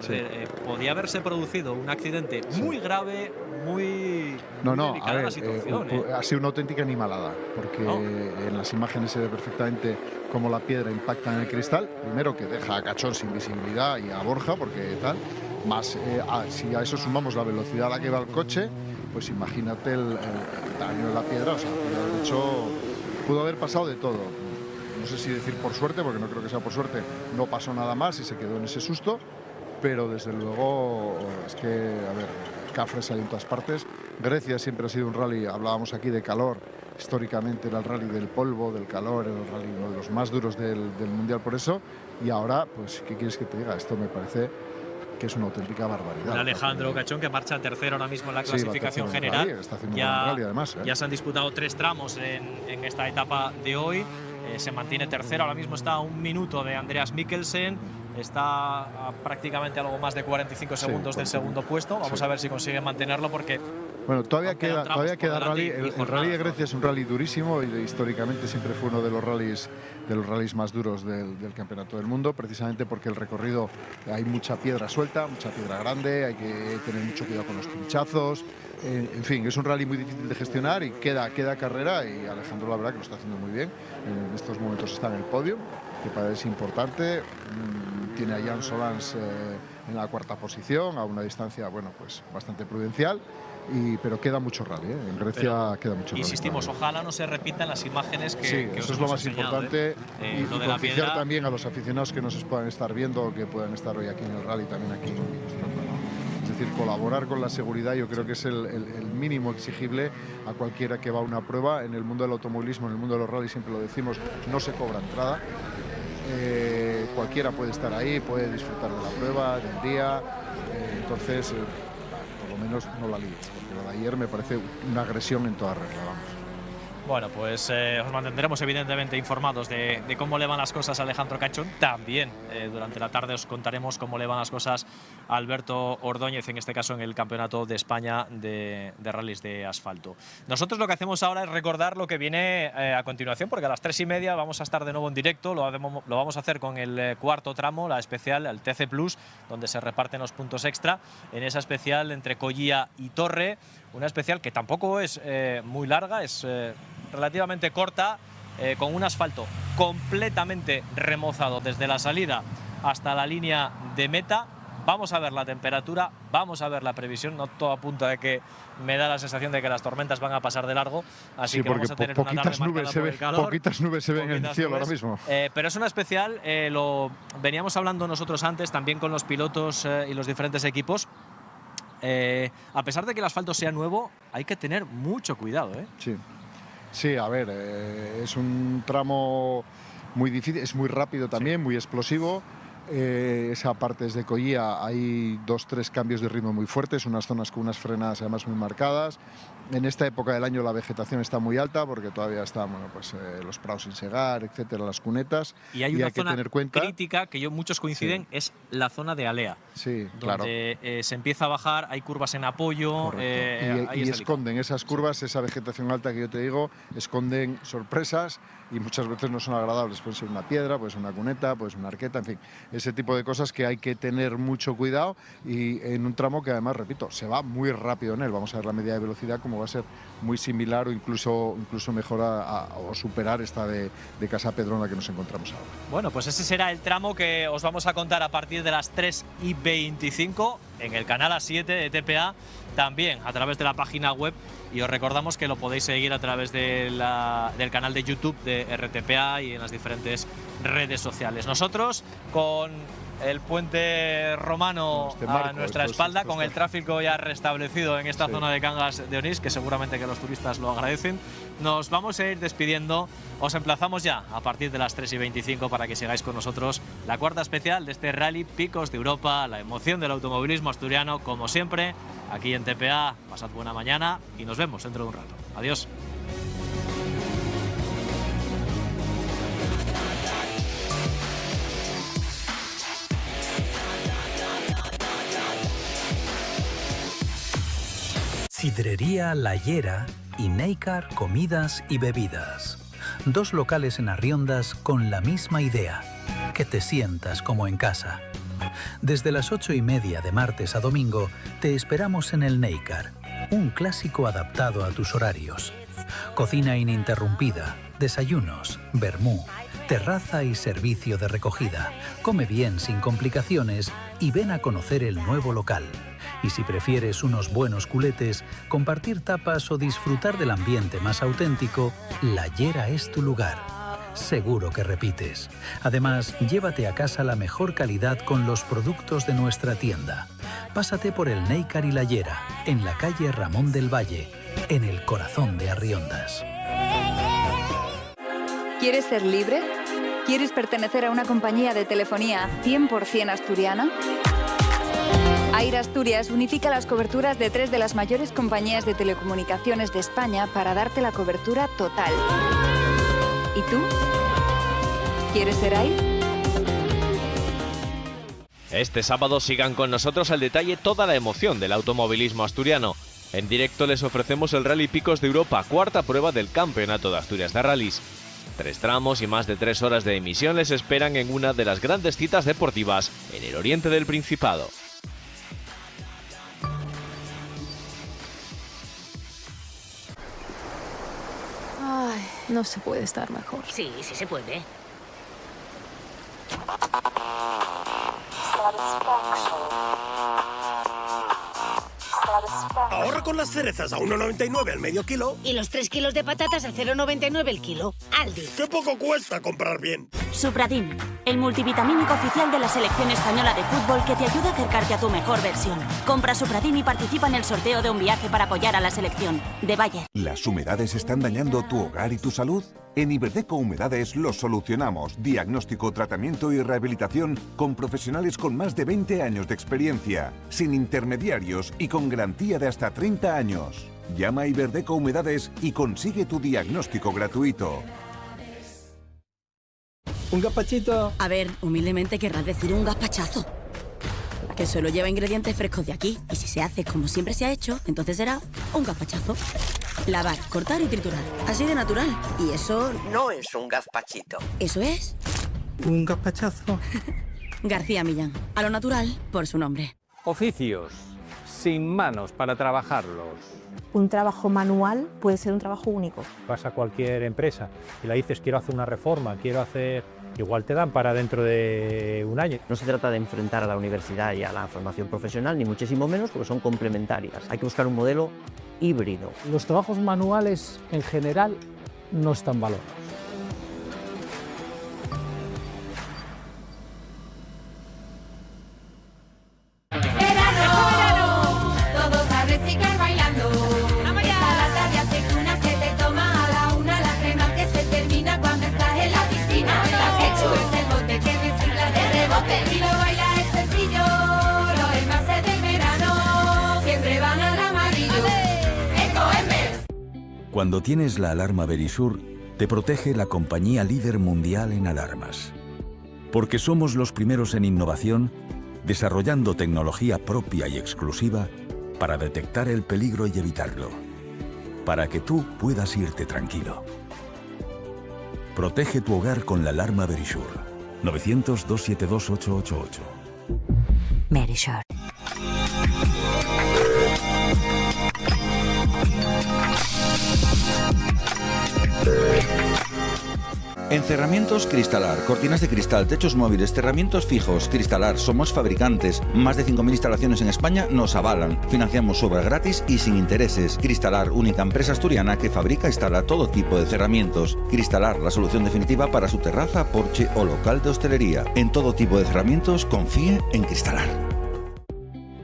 Podía haberse producido un accidente muy grave, muy delicada la situación. Ha sido una auténtica animalada, porque en las imágenes se ve perfectamente cómo la piedra impacta en el cristal. Primero, que deja a Cachón sin visibilidad y a Borja, porque tal. Más, si a eso sumamos la velocidad a la que va el coche, pues imagínate el daño de la piedra. O sea, de hecho, pudo haber pasado de todo. No sé si decir por suerte, porque no creo que sea por suerte, no pasó nada más y se quedó en ese susto, pero desde luego es que, a ver, Cafres hay en todas partes. Grecia siempre ha sido un rally, hablábamos aquí de calor, históricamente era el rally del polvo, del calor, era el rally uno de los más duros del Mundial por eso, y ahora, pues, ¿qué quieres que te diga? Esto me parece que es una auténtica barbaridad. Alejandro Cachón, que marcha tercero ahora mismo en la clasificación general. Está haciendo un rally, además, ya se han disputado 3 tramos en esta etapa de hoy. Se mantiene tercero, ahora mismo está a 1 minuto de Andreas Mikkelsen, está a prácticamente algo más de 45 segundos del segundo puesto. Vamos a ver si consigue mantenerlo, porque bueno, todavía queda rally. El rally de Grecia es un rally durísimo y históricamente siempre fue uno de los rallies más duros del Campeonato del Mundo, precisamente porque el recorrido hay mucha piedra suelta, mucha piedra grande, hay que tener mucho cuidado con los pinchazos. En fin, es un rally muy difícil de gestionar y queda carrera, y Alejandro la verdad que lo está haciendo muy bien. En estos momentos está en el podio, que parece importante. Tiene a Jan Solans en la 4ª posición, a una distancia, bueno, pues bastante prudencial. Pero queda mucho rally, en Grecia queda mucho rally. Insistimos, ojalá no se repitan las imágenes que eso es lo más importante. Y lo de la piedra también a los aficionados que nos puedan estar viendo, que puedan estar hoy aquí en el rally, también aquí. Es decir, colaborar con la seguridad, yo creo que es el mínimo exigible a cualquiera que va a una prueba. En el mundo del automovilismo, en el mundo de los rallies, siempre lo decimos, no se cobra entrada. Cualquiera puede estar ahí, puede disfrutar de la prueba, del día. Entonces, por lo menos no la líes, porque lo de ayer me parece una agresión en toda regla, vamos. Bueno, pues os mantendremos evidentemente informados de cómo le van las cosas a Alejandro Cachón. También durante la tarde os contaremos cómo le van las cosas a Alberto Ordóñez, en este caso en el Campeonato de España de rallies de asfalto. Nosotros lo que hacemos ahora es recordar lo que viene a continuación, porque a las 3:30 vamos a estar de nuevo en directo. Lo vamos a hacer con el 4º tramo, la especial, el TC Plus, donde se reparten los puntos extra en esa especial entre Collía y Torre. Una especial que tampoco es muy larga, es relativamente corta, con un asfalto completamente remozado desde la salida hasta la línea de meta. Vamos a ver la temperatura, vamos a ver la previsión. No todo apunta de que me da la sensación de que las tormentas van a pasar de largo, así que vamos a tener una tarde marcada por el calor. Poquitas nubes se ven en el cielo ahora mismo. Pero es una especial, lo veníamos hablando nosotros antes, también con los pilotos y los diferentes equipos. A pesar de que el asfalto sea nuevo, hay que tener mucho cuidado, ¿eh? Sí, a ver, es un tramo muy difícil, es muy rápido también, muy explosivo. Esa parte desde Collía hay 2-3 cambios de ritmo muy fuertes, unas zonas con unas frenadas además muy marcadas. En esta época del año la vegetación está muy alta porque todavía están los prados sin segar, etcétera, las cunetas. Y hay una zona crítica que muchos coinciden, es la zona de Alea. Sí, donde se empieza a bajar, hay curvas en apoyo. Y esconden esas curvas, esa vegetación alta que yo te digo, esconden sorpresas y muchas veces no son agradables. Puede ser una piedra, puede ser una cuneta, puede ser una arqueta, en fin, ese tipo de cosas que hay que tener mucho cuidado, y en un tramo que además, repito, se va muy rápido en él. Vamos a ver la media de velocidad como va a ser muy similar o incluso mejor o superar esta de Casa Pedrona que nos encontramos ahora. Bueno, pues ese será el tramo que os vamos a contar a partir de las 3:25 en el canal A7 de TPA, también a través de la página web, y os recordamos que lo podéis seguir a través del canal de YouTube de RTPA y en las diferentes redes sociales. Nosotros con el puente romano a nuestra espalda, con el tráfico ya restablecido en esta zona de Cangas de Onís, que seguramente que los turistas lo agradecen, nos vamos a ir despidiendo. Os emplazamos ya a partir de las 3:25 para que sigáis con nosotros la cuarta especial de este Rally Picos de Europa, la emoción del automovilismo asturiano, como siempre, aquí en TPA. Pasad buena mañana y nos vemos dentro de un rato. Adiós. Sidrería La Llera y Neicar Comidas y Bebidas. Dos locales en Arriondas con la misma idea, que te sientas como en casa. Desde las 8:30 de martes a domingo te esperamos en el Neicar, un clásico adaptado a tus horarios. Cocina ininterrumpida, desayunos, vermú, terraza y servicio de recogida. Come bien sin complicaciones y ven a conocer el nuevo local. Y si prefieres unos buenos culetes, compartir tapas o disfrutar del ambiente más auténtico, La Llera es tu lugar. Seguro que repites. Además, llévate a casa la mejor calidad con los productos de nuestra tienda. Pásate por el Neicar y La Llera, en la calle Ramón del Valle, en el corazón de Arriondas. ¿Quieres ser libre? ¿Quieres pertenecer a una compañía de telefonía 100% asturiana? Air Asturias unifica las coberturas de 3 de las mayores compañías de telecomunicaciones de España para darte la cobertura total. ¿Y tú? ¿Quieres ser Air? Este sábado sigan con nosotros al detalle toda la emoción del automovilismo asturiano. En directo les ofrecemos el Rally Picos de Europa, cuarta prueba del Campeonato de Asturias de Rallys. 3 tramos y más de 3 horas de emisión les esperan en una de las grandes citas deportivas en el oriente del Principado. Ay, no se puede estar mejor. Sí, sí se puede. Ahorra con las cerezas a 1,99 al medio kilo. Y los 3 kilos de patatas a 0,99 el kilo. Aldi. ¡Qué poco cuesta comprar bien! Supradin, el multivitamínico oficial de la selección española de fútbol que te ayuda a acercarte a tu mejor versión. Compra Supradin y participa en el sorteo de un viaje para apoyar a la selección. De Bayer. ¿Las humedades están dañando tu hogar y tu salud? En Iberdeco Humedades lo solucionamos. Diagnóstico, tratamiento y rehabilitación con profesionales con más de 20 años de experiencia, sin intermediarios y con garantía de hasta 30 años. Llama a Iberdeco Humedades y consigue tu diagnóstico gratuito. ¿Un gazpachito? A ver, humildemente querrás decir un gazpachazo. Que solo lleva ingredientes frescos de aquí. Y si se hace como siempre se ha hecho, entonces será un gazpachazo. Lavar, cortar y triturar. Así de natural. Y eso... no es un gazpachito. Eso es... ¿Un gazpachazo? García Millán. A lo natural, por su nombre. Oficios. sin manos para trabajarlos. Un trabajo manual puede ser un trabajo único. Vas a cualquier empresa y le dices quiero hacer una reforma, quiero hacer... Igual te dan para dentro de un año. No se trata de enfrentar a la universidad y a la formación profesional, ni muchísimo menos, porque son complementarias. Hay que buscar un modelo híbrido. Los trabajos manuales en general no están valorados. Cuando tienes la alarma Verisur, te protege la compañía líder mundial en alarmas. Porque somos los primeros en innovación, desarrollando tecnología propia y exclusiva para detectar el peligro y evitarlo. Para que tú puedas irte tranquilo. Protege tu hogar con la alarma Verisur. 900-272-888. Verisur. Encerramientos Cristalar, cortinas de cristal, techos móviles, cerramientos fijos. Cristalar, somos fabricantes. Más de 5.000 instalaciones en España nos avalan. Financiamos obras gratis y sin intereses. Cristalar, única empresa asturiana que fabrica e instala todo tipo de cerramientos. Cristalar, la solución definitiva para su terraza, porche o local de hostelería. En todo tipo de cerramientos, confíe en Cristalar.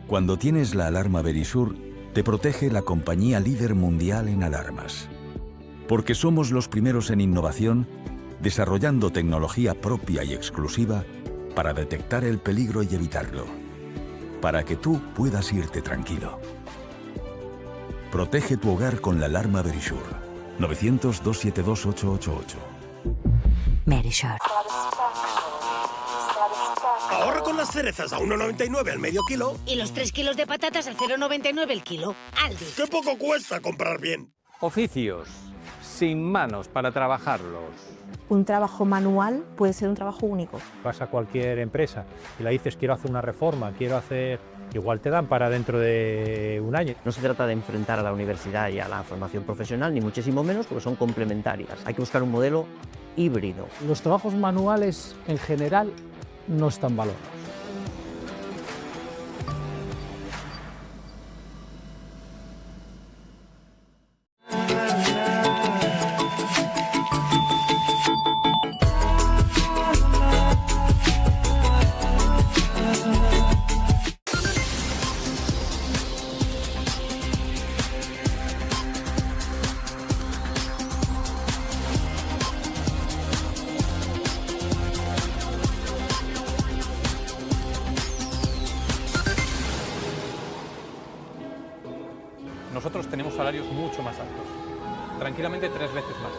Cuando tienes la alarma Verisur, te protege la compañía líder mundial en alarmas. Porque somos los primeros en innovación, desarrollando tecnología propia y exclusiva para detectar el peligro y evitarlo. Para que tú puedas irte tranquilo. Protege tu hogar con la alarma Verisur. 900-272-888. Verisur. Ahorra con las cerezas a 1,99 al medio kilo. Y los 3 kilos de patatas a 0,99 el kilo. Aldi. ¡Qué poco cuesta comprar bien! Oficios sin manos para trabajarlos. Un trabajo manual puede ser un trabajo único. Vas a cualquier empresa y le dices quiero hacer una reforma, quiero hacer... Igual te dan para dentro de un año. No se trata de enfrentar a la universidad y a la formación profesional, ni muchísimo menos, porque son complementarias. Hay que buscar un modelo híbrido. Los trabajos manuales en general no están valorados. Nosotros tenemos salarios mucho más altos, tranquilamente 3 veces más.